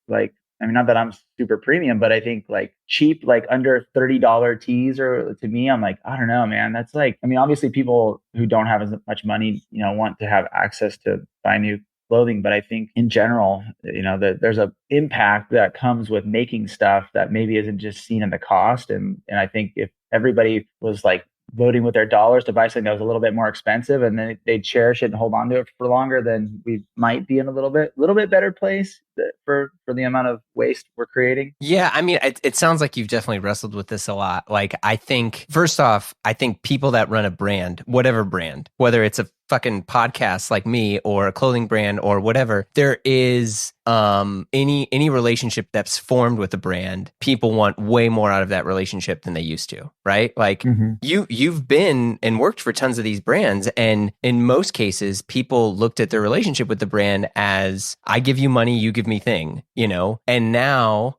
like, not that I'm super premium, but I think like cheap, like under $30 tees, or to me, I'm like, I don't know, man. That's like, obviously people who don't have as much money, want to have access to buy new clothing. But I think in general, that there's a impact that comes with making stuff that maybe isn't just seen in the cost. And I think if everybody was like voting with their dollars to buy something that was a little bit more expensive, and then they'd cherish it and hold on to it for longer, then we might be in a little bit better place for the amount of waste we're creating. Yeah, it sounds like you've definitely wrestled with this a lot. Like, I think, first off, people that run a brand, whatever brand, whether it's a fucking podcast like me or a clothing brand or whatever, there is any relationship that's formed with a brand, people want way more out of that relationship than they used to, right? Like you've been and worked for tons of these brands, and in most cases, people looked at their relationship with the brand as, I give you money, you give me thing, and now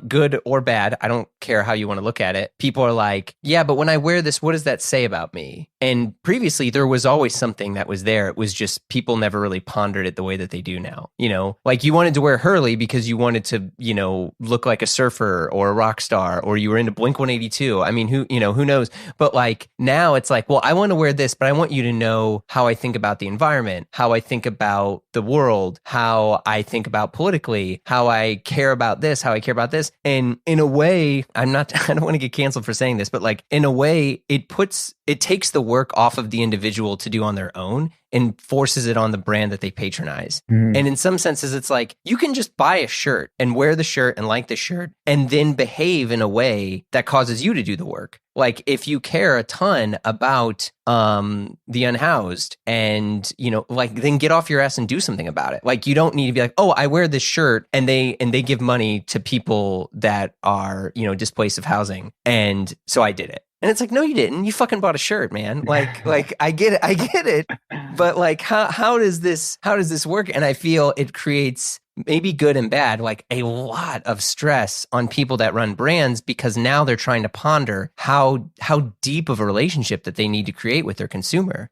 good or bad, I don't care how you want to look at it, people are like, yeah, but when I wear this, what does that say about me? And previously there was always something that was there. It was just people never really pondered it the way that they do now. Like you wanted to wear Hurley because you wanted to, look like a surfer or a rock star, or you were into Blink 182. Who knows? But like now it's like, well, I want to wear this, but I want you to know how I think about the environment, how I think about the world, how I think about politically, how I care about this, how I care about this. And in a way, I don't want to get canceled for saying this, but like in a way, it takes the work off of the individual to do on their own and forces it on the brand that they patronize. And in some senses, it's like you can just buy a shirt and wear the shirt and like the shirt and then behave in a way that causes you to do the work. Like if you care a ton about the unhoused and, then get off your ass and do something about it. Like you don't need to be like, oh, I wear this shirt and they give money to people that are, displaced of housing. And so I did it. And it's like, no, you didn't. You fucking bought a shirt, man. Like I get it. But like, how does this work? And I feel it creates maybe good and bad, like a lot of stress on people that run brands, because now they're trying to ponder how deep of a relationship that they need to create with their consumer.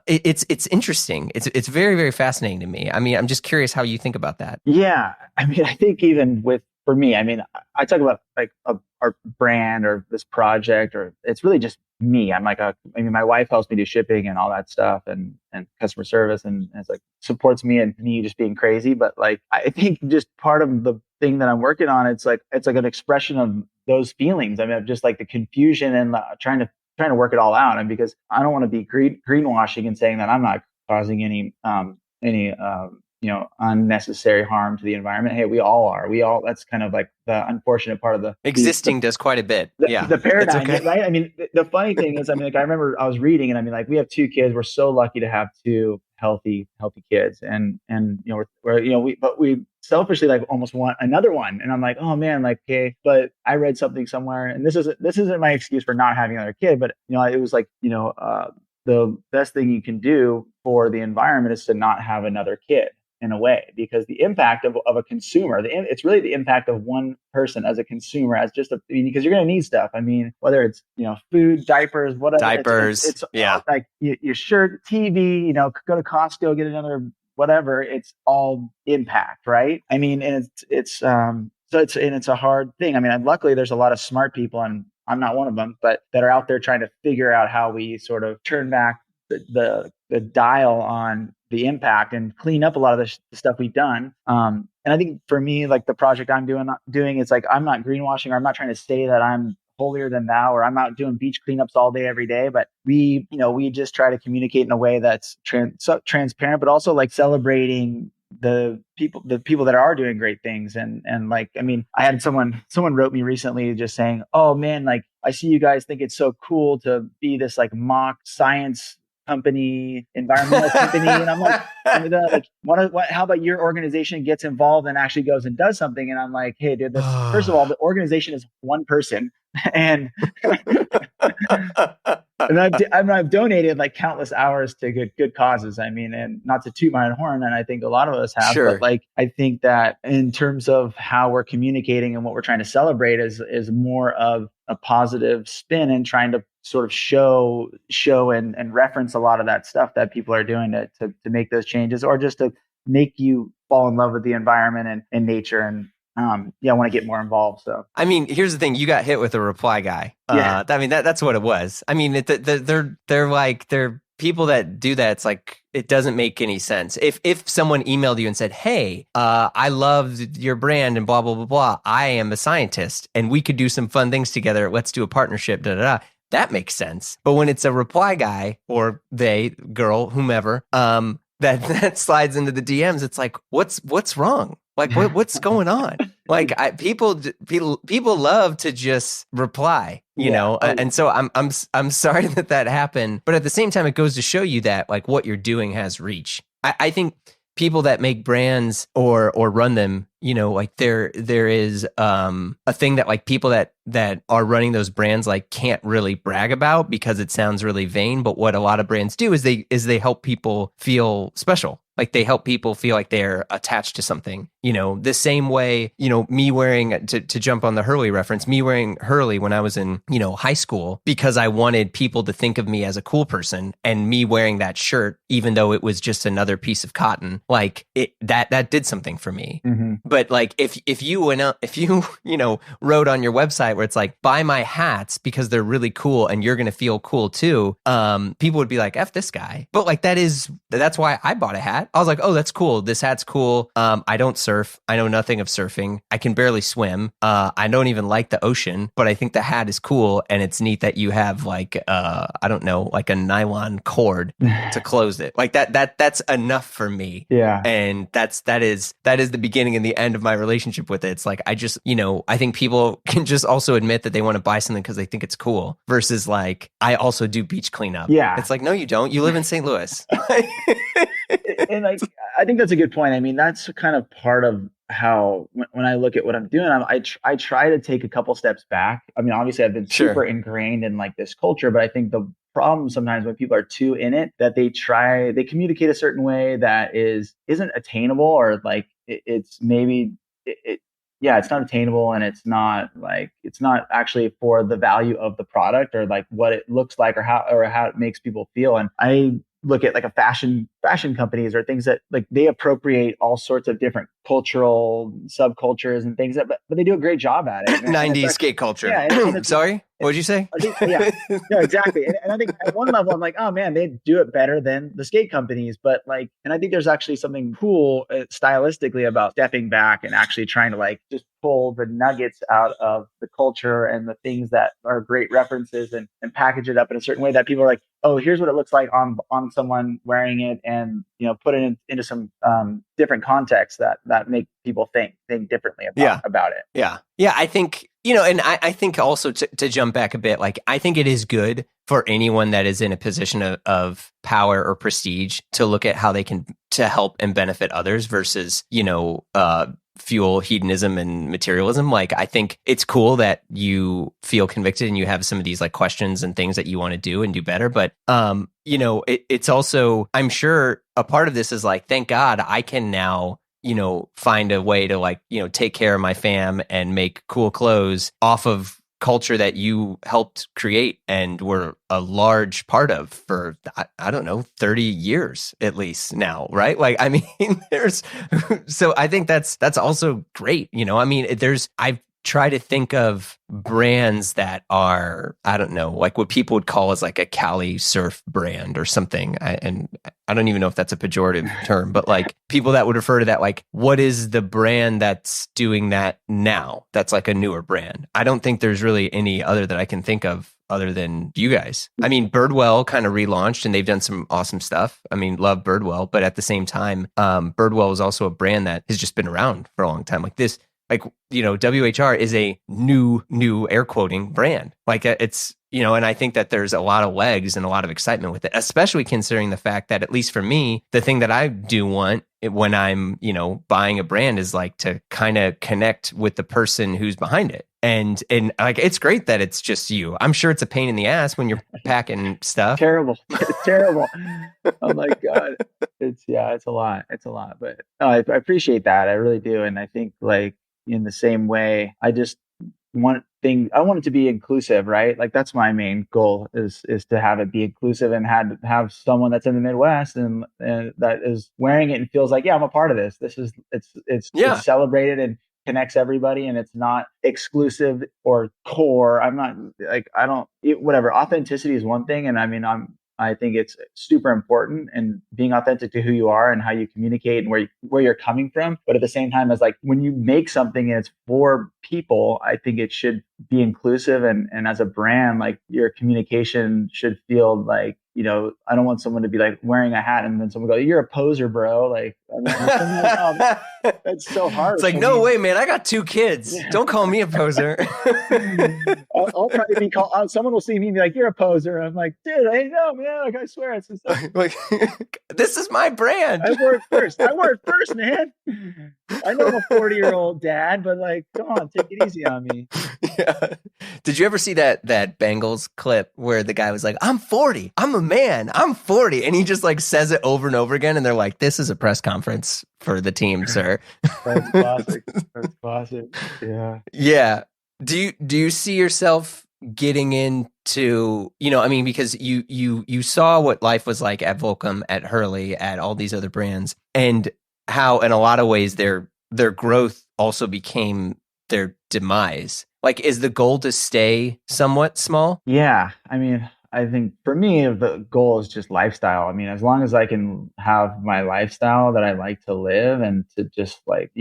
It's interesting. It's very, very fascinating to me. I'm just curious how you think about that. Yeah. I think even for me, I talk about like our brand or this project, or it's really just me. I'm like my wife helps me do shipping and all that stuff, and customer service, and it's like supports me and me just being crazy. But like, I think just part of the thing that I'm working on, it's like an expression of those feelings. Just like the confusion and trying to work it all out. And because I don't want to be greenwashing and saying that I'm not causing any unnecessary harm to the environment. Hey, we all are. That's kind of like the unfortunate part of the existing does quite a bit. The paradigm, okay. Right? The funny thing is, like I remember I was reading, and like we have 2 kids. We're so lucky to have 2 healthy kids, and we're we selfishly like almost want another one. And I'm like, oh man, like, okay, but I read something somewhere, and this isn't my excuse for not having another kid, but it was like, the best thing you can do for the environment is to not have another kid in a way, because the impact of a consumer, it's really the impact of one person as a consumer, as just because you're going to need stuff. I mean, whether it's, food, diapers, whatever, it's yeah, like your shirt, TV, go to Costco, get another, whatever, it's all impact, right? I mean, and it's a hard thing. I mean, luckily there's a lot of smart people, and I'm not one of them, but that are out there trying to figure out how we sort of turn back the dial on the impact and clean up a lot of the stuff we've done. And I think for me, like the project I'm doing, it's like, I'm not greenwashing, or I'm not trying to say that I'm holier than thou, or I'm out doing beach cleanups all day, every day. But we just try to communicate in a way that's transparent, but also like celebrating the people that are doing great things. And like, I mean, I had someone wrote me recently just saying, oh man, like, I see you guys think it's so cool to be this like mock science company, environmental company. And I'm like, how about your organization gets involved and actually goes and does something? And I'm like, hey dude, first of all, the organization is one person. And I've donated like countless hours to good causes. I mean, and not to toot my own horn, and I think a lot of us have, sure. But like, I think that in terms of how we're communicating and what we're trying to celebrate is more of a positive spin, and trying to sort of show and reference a lot of that stuff that people are doing to make those changes, or just to make you fall in love with the environment and nature. And I want to get more involved. So, I mean, here's the thing: you got hit with a reply guy. Yeah. I mean, that's what it was. I mean, they're people that do that. It's like, it doesn't make any sense. If someone emailed you and said, "Hey, I love your brand and blah blah blah blah. I am a scientist and we could do some fun things together. Let's do a partnership." Da da da. That makes sense. But when it's a reply guy, or they, girl, whomever, that slides into the DMs, it's like, what's wrong? Like, what's going on? Like, people love to just reply, you know, and so I'm sorry that happened, but at the same time, it goes to show you that like what you're doing has reach. I think people that make brands or run them, you know, like there is a thing that like people that are running those brands like can't really brag about because it sounds really vain. But what a lot of brands do is they help people feel special. Like they help people feel like they're attached to something, you know, the same way, you know, me wearing, to jump on the Hurley reference, me wearing Hurley when I was in, you know, high school, because I wanted people to think of me as a cool person, and me wearing that shirt, even though it was just another piece of cotton, like that did something for me. Mm-hmm. But like, if you wrote on your website where it's like, buy my hats because they're really cool and you're going to feel cool too, people would be like, F this guy. But like, that's why I bought a hat. I was like, oh, that's cool. This hat's cool. I don't surf. I know nothing of surfing. I can barely swim. I don't even like the ocean, but I think the hat is cool. And it's neat that you have like, I don't know, like a nylon cord to close it. Like that's enough for me. Yeah. And that is the beginning and the end of my relationship with it. It's like, I just, you know, I think people can just also admit that they want to buy something because they think it's cool, versus like, I also do beach cleanup. Yeah. It's like, no, you don't. You live in St. Louis. And like, I think that's a good point. I mean, that's kind of part of how, when I look at what I'm doing, I try to take a couple steps back. I mean, obviously I've been super ingrained in like this culture, but I think the problem sometimes when people are too in it, that they communicate a certain way that isn't attainable, or like it's maybe it's not attainable, and it's not actually for the value of the product, or like what it looks like, or how it makes people feel. And I look at like a fashion companies, or things that like they appropriate all sorts of different cultural subcultures and things but they do a great job at it. 90s skate culture. Yeah, sorry, what did you say? I think, no, exactly. And I think at one level, I'm like, oh man, they do it better than the skate companies. But like, and I think there's actually something cool stylistically about stepping back and actually trying to like just pull the nuggets out of the culture and the things that are great references, and package it up in a certain way that people are like, oh, here's what it looks like on someone wearing it, and you know, put it into some different contexts that make people think differently about it. Yeah. I think, you know, and I think also to jump back a bit, like I think it is good for anyone that is in a position of power or prestige to look at how they can to help and benefit others versus, fuel hedonism and materialism. Like, I think it's cool that you feel convicted and you have some of these like questions and things that you want to do and do better. But, it's also, I'm sure a part of this is like, thank God I can now, find a way to like, take care of my fam and make cool clothes off of culture that you helped create and were a large part of for, I don't know, 30 years at least now, right? Like, I mean, so I think that's also great. I've tried to think of brands that are, I don't know, like what people would call as like a Cali surf brand or something. And I don't even know if that's a pejorative term, but like people that would refer to that, like, what is the brand that's doing that now? That's like a newer brand. I don't think there's really any other that I can think of other than you guys. I mean, Birdwell kind of relaunched and they've done some awesome stuff. I mean, love Birdwell, but at the same time, Birdwell is also a brand that has just been around for a long time. Like this, WHR is a new air quoting brand. Like it's, and I think that there's a lot of legs and a lot of excitement with it, especially considering the fact that, at least for me, the thing that I do want when I'm, buying a brand is like to kind of connect with the person who's behind it. And like, it's great that it's just you. I'm sure it's a pain in the ass when you're packing stuff. Terrible. It's terrible. Oh my God. It's a lot. It's a lot, but I appreciate that. I really do. And I think like in the same way, I want it to be inclusive, right? Like that's my main goal is to have it be inclusive and have someone that's in the Midwest and that is wearing it and feels like, yeah, I'm a part of this. It's celebrated and connects everybody, and it's not exclusive or core. I'm not like, whatever. Authenticity is one thing. And I mean, I think it's super important, and being authentic to who you are and how you communicate and where you're coming from. But at the same time, as like when you make something and it's for people, I think it should be inclusive. And as a brand, like your communication should feel like, I don't want someone to be like wearing a hat and then someone go, "You're a poser, bro." Like, that's so hard. It's like, no way, man. I got 2 kids. Yeah. Don't call me a poser. I'll try to be called. Someone will see me and be like, "You're a poser." I'm like, dude, I know, man. Like, I swear, it's just like, this is my brand. I wore it first, man. I know I'm a 40-year-old dad, but like, come on, take it easy on me. Yeah. Did you ever see that Bengals clip where the guy was like, "I'm 40. I'm a man. I'm 40," and he just like says it over and over again, and they're like, "This is a press conference for the team, sir." That's classic. That's classic. Yeah. Yeah. Do you see yourself getting into, because you saw what life was like at Volcom, at Hurley, at all these other brands, and how in a lot of ways their growth also became their demise. Like, is the goal to stay somewhat small? Yeah. I mean, I think for me, the goal is just lifestyle. I mean, as long as I can have my lifestyle that I like to live, and to just like,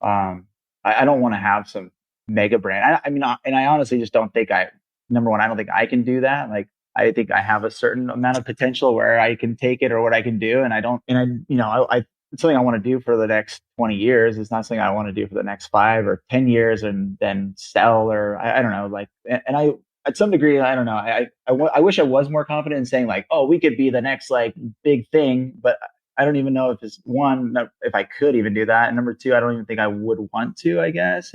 I don't want to have some mega brand. I honestly just don't think number one, I don't think I can do that. Like, I think I have a certain amount of potential where I can take it or what I can do. And it's something I want to do for the next 20 years. It's not something I want to do for the next 5 or 10 years and then sell, or I don't know. Like, and I, at some degree, I don't know. I wish I was more confident in saying like, oh, we could be the next like big thing, but I don't even know if it's if I could even do that. And number 2, I don't even think I would want to, I guess.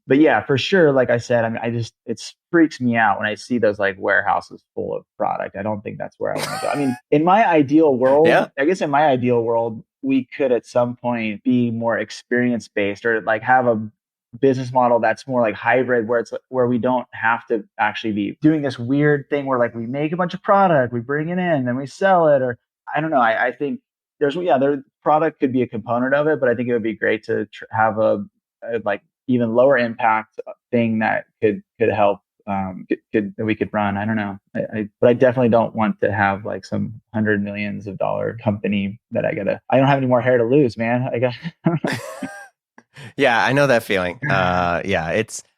But yeah, for sure. Like I said, I mean, it freaks me out when I see those like warehouses full of product. I don't think that's where I want to go. I mean, in my ideal world, I guess in my ideal world, we could at some point be more experience based, or like have a business model that's more like hybrid, where we don't have to actually be doing this weird thing where like we make a bunch of product, we bring it in, then we sell it, or I don't know. I think their product could be a component of it, but I think it would be great to have a like even lower impact thing that could help that we could run. I don't know. But I definitely don't want to have like some $100 million company that I don't have any more hair to lose, man. Yeah, I know that feeling. I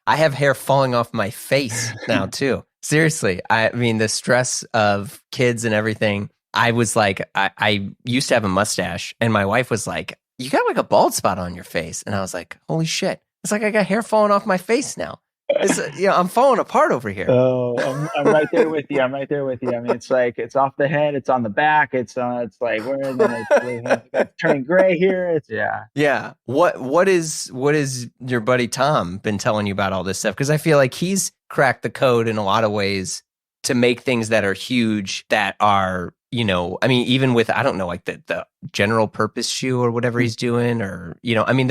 have hair falling off my face now too. Seriously. I mean, the stress of kids and everything. I was like, I used to have a mustache, and my wife was like, "You got like a bald spot on your face." And I was like, "Holy shit." It's like I got hair falling off my face now. It's I'm falling apart over here. Oh, I'm right there with you. I'm right there with you. I mean, it's like it's off the head, it's on the back, it's like where, and then it's turning gray here. It's yeah. Yeah. What is your buddy Tom been telling you about all this stuff? Because I feel like he's cracked the code in a lot of ways to make things that are huge, that are, I mean, even with, I don't know, like the general purpose shoe or whatever he's doing, or, I mean,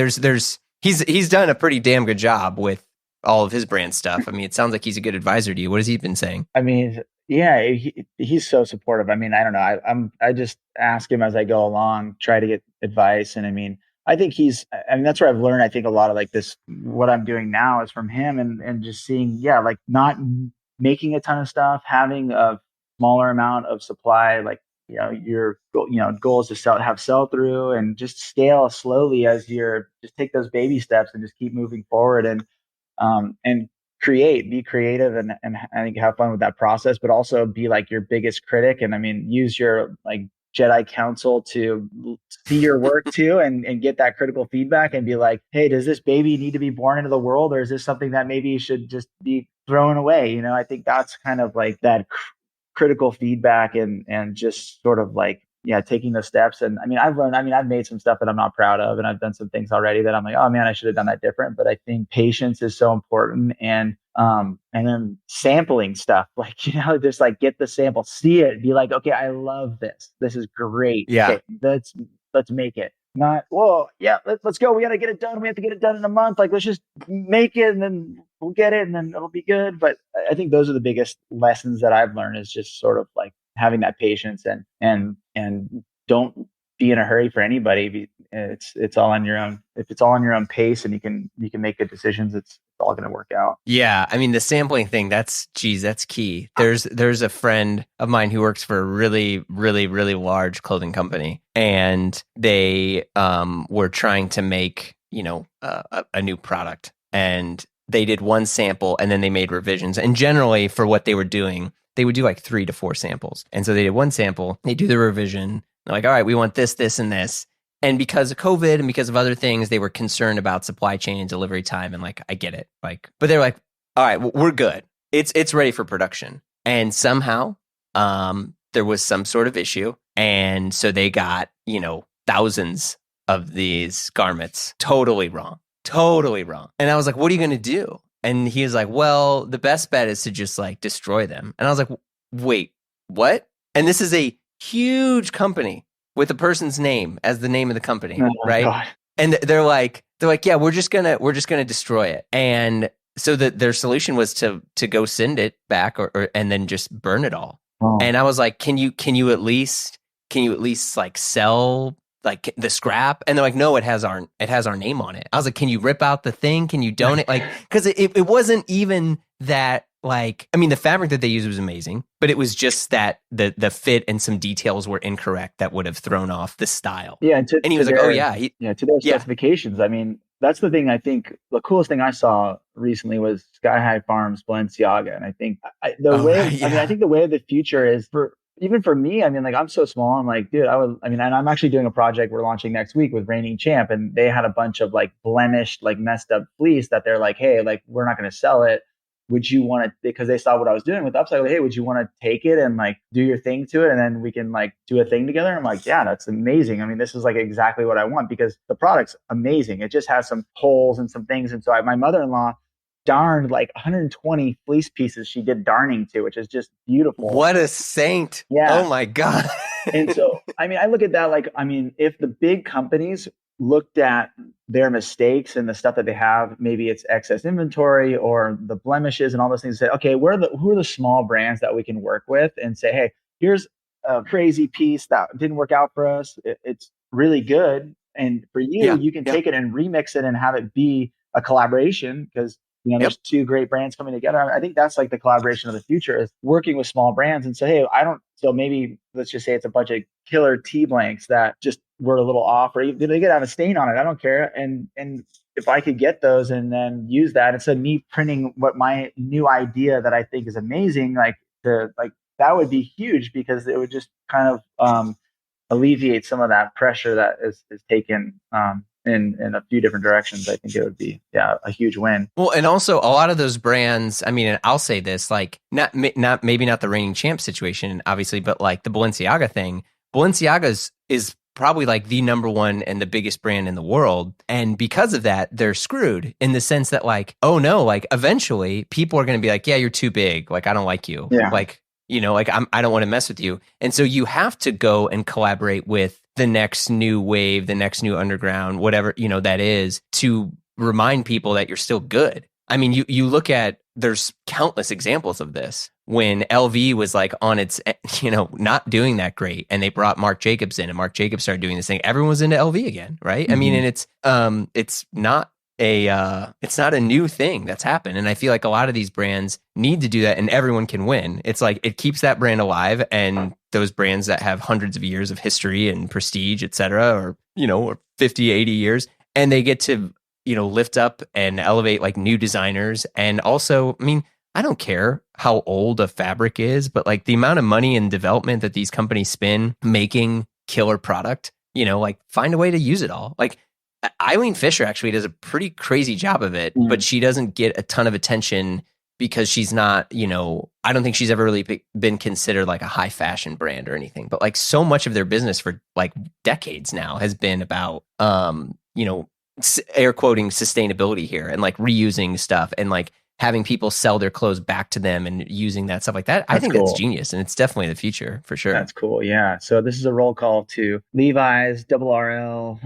he's done a pretty damn good job with all of his brand stuff. I mean, it sounds like he's a good advisor to you. What has he been saying? I mean, yeah, he's so supportive. I mean, I don't know. I just ask him as I go along, try to get advice, and I mean, I think I mean, that's where I've learned. I think a lot of like this, what I'm doing now is from him, and just seeing, yeah, like not making a ton of stuff, having a smaller amount of supply, like your goal is to have sell through, and just scale slowly as you're just take those baby steps and just keep moving forward, and be creative, and I think have fun with that process, but also be like your biggest critic. And I mean, use your like Jedi council to see your work too, and get that critical feedback and be like, hey, does this baby need to be born into the world, or is this something that maybe should just be thrown away? I think that's kind of like that critical feedback, and just sort of like, yeah, taking those steps. And I mean, I've made some stuff that I'm not proud of, and I've done some things already that I'm like, oh man, I should have done that different. But I think patience is so important, and then sampling stuff, like, just like get the sample, see it, be like, okay, I love this. This is great. Yeah. Okay, let's make it. Not, well, yeah, let's go. We got to get it done. We have to get it done in a month. Like, let's just make it, and then we'll get it, and then it'll be good. But I think those are the biggest lessons that I've learned, is just sort of like having that patience, and don't be in a hurry for anybody. It's all on your own. If it's all on your own pace, and you can make good decisions, it's all going to work out. Yeah, I mean, the sampling thing, that's key. There's a friend of mine who works for a really, really, really large clothing company, and they were trying to make, a new product, and they did one sample, and then they made revisions. And generally, for what they were doing, they would do like 3 to 4 samples. And so they did one sample, they do the revision, they're like, all right, we want this, this, and this. And because of COVID and because of other things, they were concerned about supply chain and delivery time. And like, I get it. Like, but they're like, all right, we're good. It's ready for production. And somehow, there was some sort of issue. And so they got, thousands of these garments totally wrong. And I was like, what are you going to do? And he was like, well, the best bet is to just like destroy them. And I was like, wait, what? And this is a huge company with a person's name as the name of the company, right? God. And they're like, yeah, we're just gonna destroy it. And so their solution was to go send it back, or and then just burn it all. Oh. And I was like, can you at least like sell like the scrap? And they're like, no, it has our name on it. I was like, can you rip out the thing? Can you donate? Like, because it wasn't even that. Like, I mean, the fabric that they used was amazing, but it was just that the fit and some details were incorrect that would have thrown off the style. Yeah, and he was like, "Oh yeah, to their specifications." I mean, that's the thing. I think the coolest thing I saw recently was Sky High Farms Balenciaga, and I think I think the way of the future is even for me. I mean, like, I'm so small. I'm like, dude, and I'm actually doing a project we're launching next week with Reigning Champ, and they had a bunch of like blemished, like messed up fleece that they're like, hey, like, we're not going to sell it. Would you want to, because they saw what I was doing with Upcycle, hey, would you want to take it and like do your thing to it, and then we can like do a thing together? I'm like, yeah, that's amazing. I mean, this is like exactly what I want, because the product's amazing. It just has some holes and some things. And so my mother-in-law darned like 120 fleece pieces she did darning to, which is just beautiful. What a saint. Yeah. Oh my God. And so, I mean, I look at that like, I mean, if the big companies looked at their mistakes and the stuff that they have, maybe it's excess inventory or the blemishes and all those things, say, okay, who are the small brands that we can work with, and say, hey, here's a crazy piece that didn't work out for us. It's really good. And for you, you can take it and remix it and have it be a collaboration, because there's 2 great brands coming together. I think that's like the collaboration of the future, is working with small brands and say, hey, so maybe let's just say it's a bunch of killer T blanks that just were a little off, or they could have a stain on it. I don't care. And if I could get those and then use that instead of me printing what my new idea that I think is amazing, that would be huge, because it would just kind of alleviate some of that pressure that is taken in a few different directions, I think it would be a huge win. Well, and also a lot of those brands, I mean, and I'll say this, like maybe not the reigning champ situation, obviously, but like the Balenciaga thing. Balenciaga is probably like the number one and the biggest brand in the world. And because of that, they're screwed in the sense that like, oh no, like eventually people are going to be like, yeah, you're too big. Like, I don't like you. Yeah. Like, you know, like I don't want to mess with you. And so you have to go and collaborate with the next new wave, the next new underground, whatever, you know, that is, to remind people that you're still good. I mean, you look at, there's countless examples of this when LV was like on its, you know, not doing that great, and they brought Marc Jacobs in, and Marc Jacobs started doing this thing. Everyone was into LV again, right? Mm-hmm. I mean, and it's not a new thing that's happened. And I feel like a lot of these brands need to do that, and everyone can win. It's like, it keeps that brand alive, and those brands that have hundreds of years of history and prestige, et cetera, or, you know, or 50, 80 years, and they get to, you know, lift up and elevate like new designers. And also, I mean, I don't care how old a fabric is, but like the amount of money and development that these companies spend making killer product, you know, like find a way to use it all. Like Eileen Fisher actually does a pretty crazy job of it, but she doesn't get a ton of attention because she's not, you know, I don't think she's ever really been considered like a high fashion brand or anything. But like so much of their business for like decades now has been about, you know, air quoting sustainability here, and like reusing stuff, and like having people sell their clothes back to them and using that stuff like that. I think that's genius, and it's definitely the future for sure. That's cool. Yeah. So this is a roll call to Levi's, Double RL,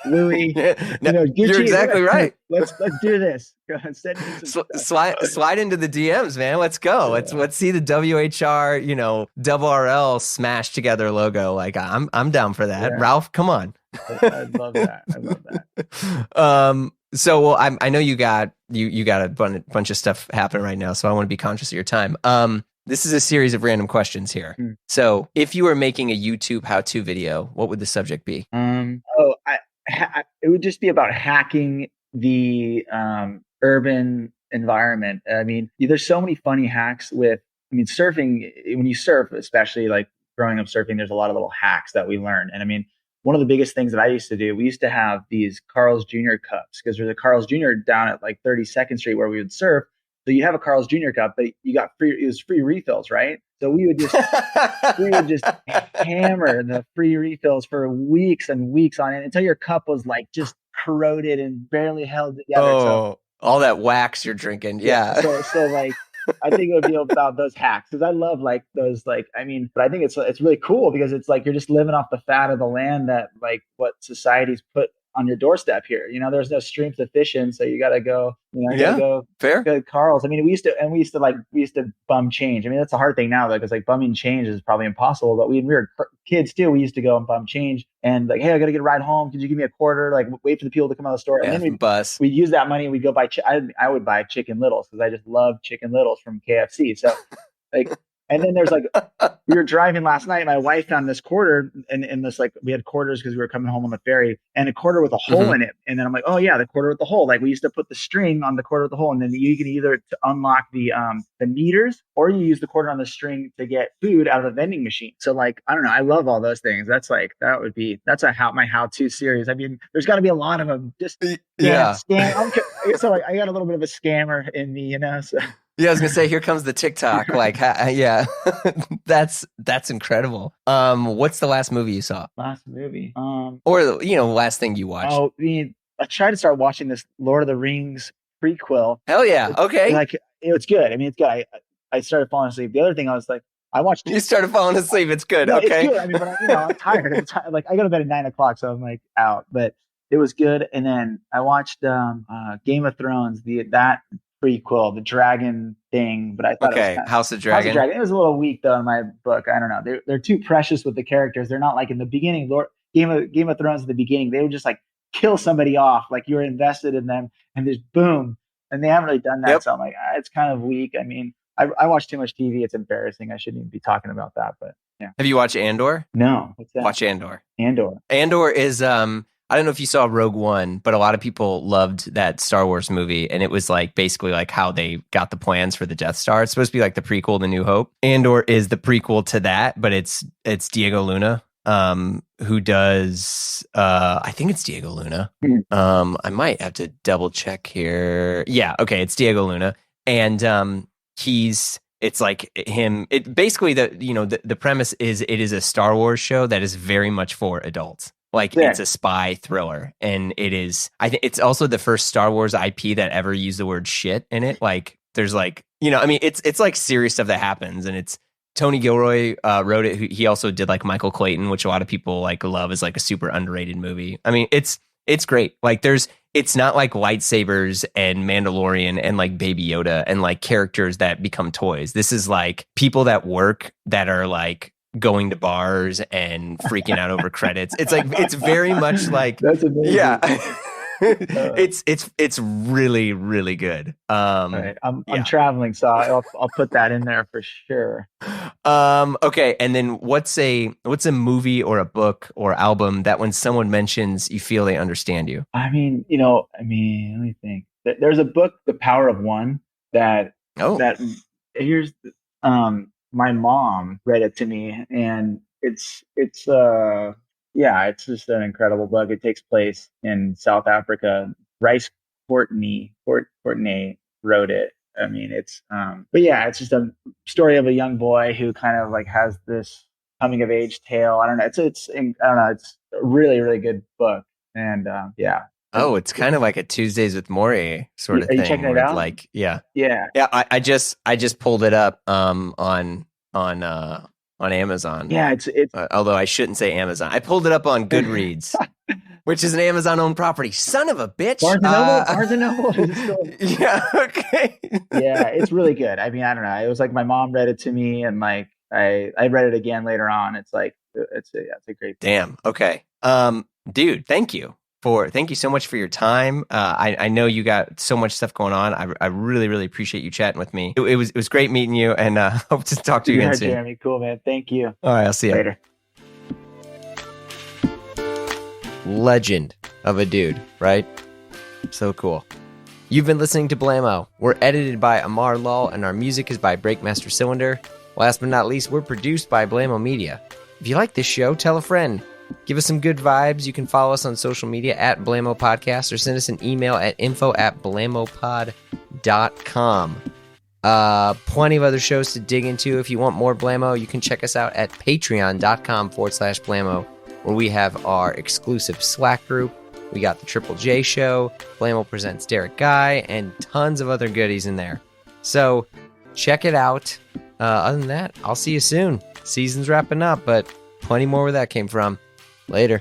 Louis. No, Gucci. You're exactly right. Let's do this. Go ahead, slide into the DMs, man. Let's go. Let's see the WHR, you know, Double RL smash together logo. Like I'm down for that. Yeah. Ralph, come on. I love that. So, well, I know you got a bunch of stuff happening right now, so I want to be conscious of your time. This is a series of random questions here. So, if you were making a YouTube how-to video, what would the subject be? It would just be about hacking the urban environment. I mean, there's so many funny hacks with, I mean, surfing. When you surf, especially like growing up surfing, there's a lot of little hacks that we learn. And I mean, one of the biggest things that I used to do, we used to have these Carl's Jr. cups, because there's a Carl's Jr. down at like 32nd Street where we would surf. So you have a Carl's Jr. cup, but you got it was free refills, right? So we would just hammer the free refills for weeks and weeks on it until your cup was like just corroded and barely held together. Oh, all that wax you're drinking. Yeah. So like, I think it would be about those hacks, because I love like those, like, I mean, but I think it's really cool because it's like you're just living off the fat of the land that like what society's put on your doorstep here. You know, there's no stream sufficient, so you got to go. You know, go fair. Go to Carl's. I mean, we used to bum change. I mean, that's a hard thing now, because like bumming change is probably impossible. But when we were kids too, we used to go and bum change, and like, hey, I got to get a ride home. Could you give me a quarter? Like, wait for the people to come out of the store, and then we'd use that money and we'd go buy. I would buy Chicken Littles because I just love Chicken Littles from KFC. So like. And then there's like, we were driving last night. My wife found this quarter, and this, like, we had quarters because we were coming home on the ferry, and a quarter with a hole in it. And then I'm like, oh yeah, the quarter with the hole. Like, we used to put the string on the quarter with the hole, and then you can either to unlock the meters, or you use the quarter on the string to get food out of the vending machine. So like, I don't know, I love all those things. That's like, that's my how-to series. I mean, there's got to be a lot of them. Just scam. So like, I got a little bit of a scammer in me, you know. So. Yeah, I was gonna say, here comes the TikTok. Like, yeah, that's incredible. What's the last movie you saw? Last movie, or last thing you watched? Oh, I tried to start watching this Lord of the Rings prequel. Hell yeah, okay. Like, it's good. I mean, it's good. I started falling asleep. The other thing, I was like, I watched. You started falling asleep. It's good. No, okay. It's good. I mean, but I'm tired. Like, I go to bed at 9:00, so I'm like out. But it was good. And then I watched Game of Thrones. That prequel, the dragon thing, but I thought it was House of Dragon. It was a little weak though in my book. I don't know. They're too precious with the characters. They're not like in the beginning. Game of Thrones at the beginning, they would just like kill somebody off, like you were invested in them, and just boom. And they haven't really done that. Yep. So I'm like, it's kind of weak. I mean, I watch too much TV. It's embarrassing. I shouldn't even be talking about that. But yeah. Have you watched Andor? No. What's that? Watch Andor. Andor is I don't know if you saw Rogue One, but a lot of people loved that Star Wars movie, and it was like basically like how they got the plans for the Death Star. It's supposed to be like the prequel to New Hope. Andor is the prequel to that, but it's Diego Luna. who does I think it's Diego Luna. I might have to double check here. Yeah, okay, it's Diego Luna, and it's like him. It basically the premise is it is a Star Wars show that is very much for adults. Like it's a spy thriller, and it is. I think it's also the first Star Wars IP that ever used the word shit in it. Like there's like I mean it's like serious stuff that happens, and it's Tony Gilroy wrote it. He also did like Michael Clayton, which a lot of people like love as like a super underrated movie. I mean it's great. Like it's not like lightsabers and Mandalorian and like Baby Yoda and like characters that become toys. This is like people that work that are like going to bars and freaking out over credits. It's like it's very much like that's amazing. Yeah. It's really, really good. Right. I'm traveling, so I'll put that in there for sure. Okay, and then what's a movie or a book or album that when someone mentions you feel they understand you? I mean, let me think. There's a book, The Power of One, that here's my mom read it to me, and it's just an incredible book. It takes place in South Africa. Rice Courtney wrote it. I mean, it's it's just a story of a young boy who kind of like has this coming of age tale. I don't know. It's a really, really good book. And it's kind of like a Tuesdays with Morrie sort of thing. Are you checking it out? Like, yeah. I just pulled it up on Amazon. Yeah, it's although I shouldn't say Amazon. I pulled it up on Goodreads, which is an Amazon-owned property. Son of a bitch. Barnes and Noble. Yeah. Okay. Yeah, it's really good. I mean, I don't know. It was like my mom read it to me, and like I read it again later on. It's like it's a great. Damn. Okay. Dude, thank you so much for your time. I know you got so much stuff going on. I really, really appreciate you chatting with me. It was great meeting you, and hope to talk to you again soon. Jeremy, cool, man. Thank you. All right, I'll see you later. Legend of a dude, right? So cool. You've been listening to Blammo. We're edited by Amar Lal, and our music is by Breakmaster Cylinder. Last but not least, we're produced by Blammo Media. If you like this show, tell a friend. Give us some good vibes. You can follow us on social media at Blammo Podcast or send us an email at info@blammopod.com. Plenty of other shows to dig into. If you want more Blammo, you can check us out at patreon.com/Blammo, where we have our exclusive Slack group. We got the Triple J show, Blammo Presents Derek Guy, and tons of other goodies in there. So check it out. Other than that, I'll see you soon. Season's wrapping up, but plenty more where that came from. Later.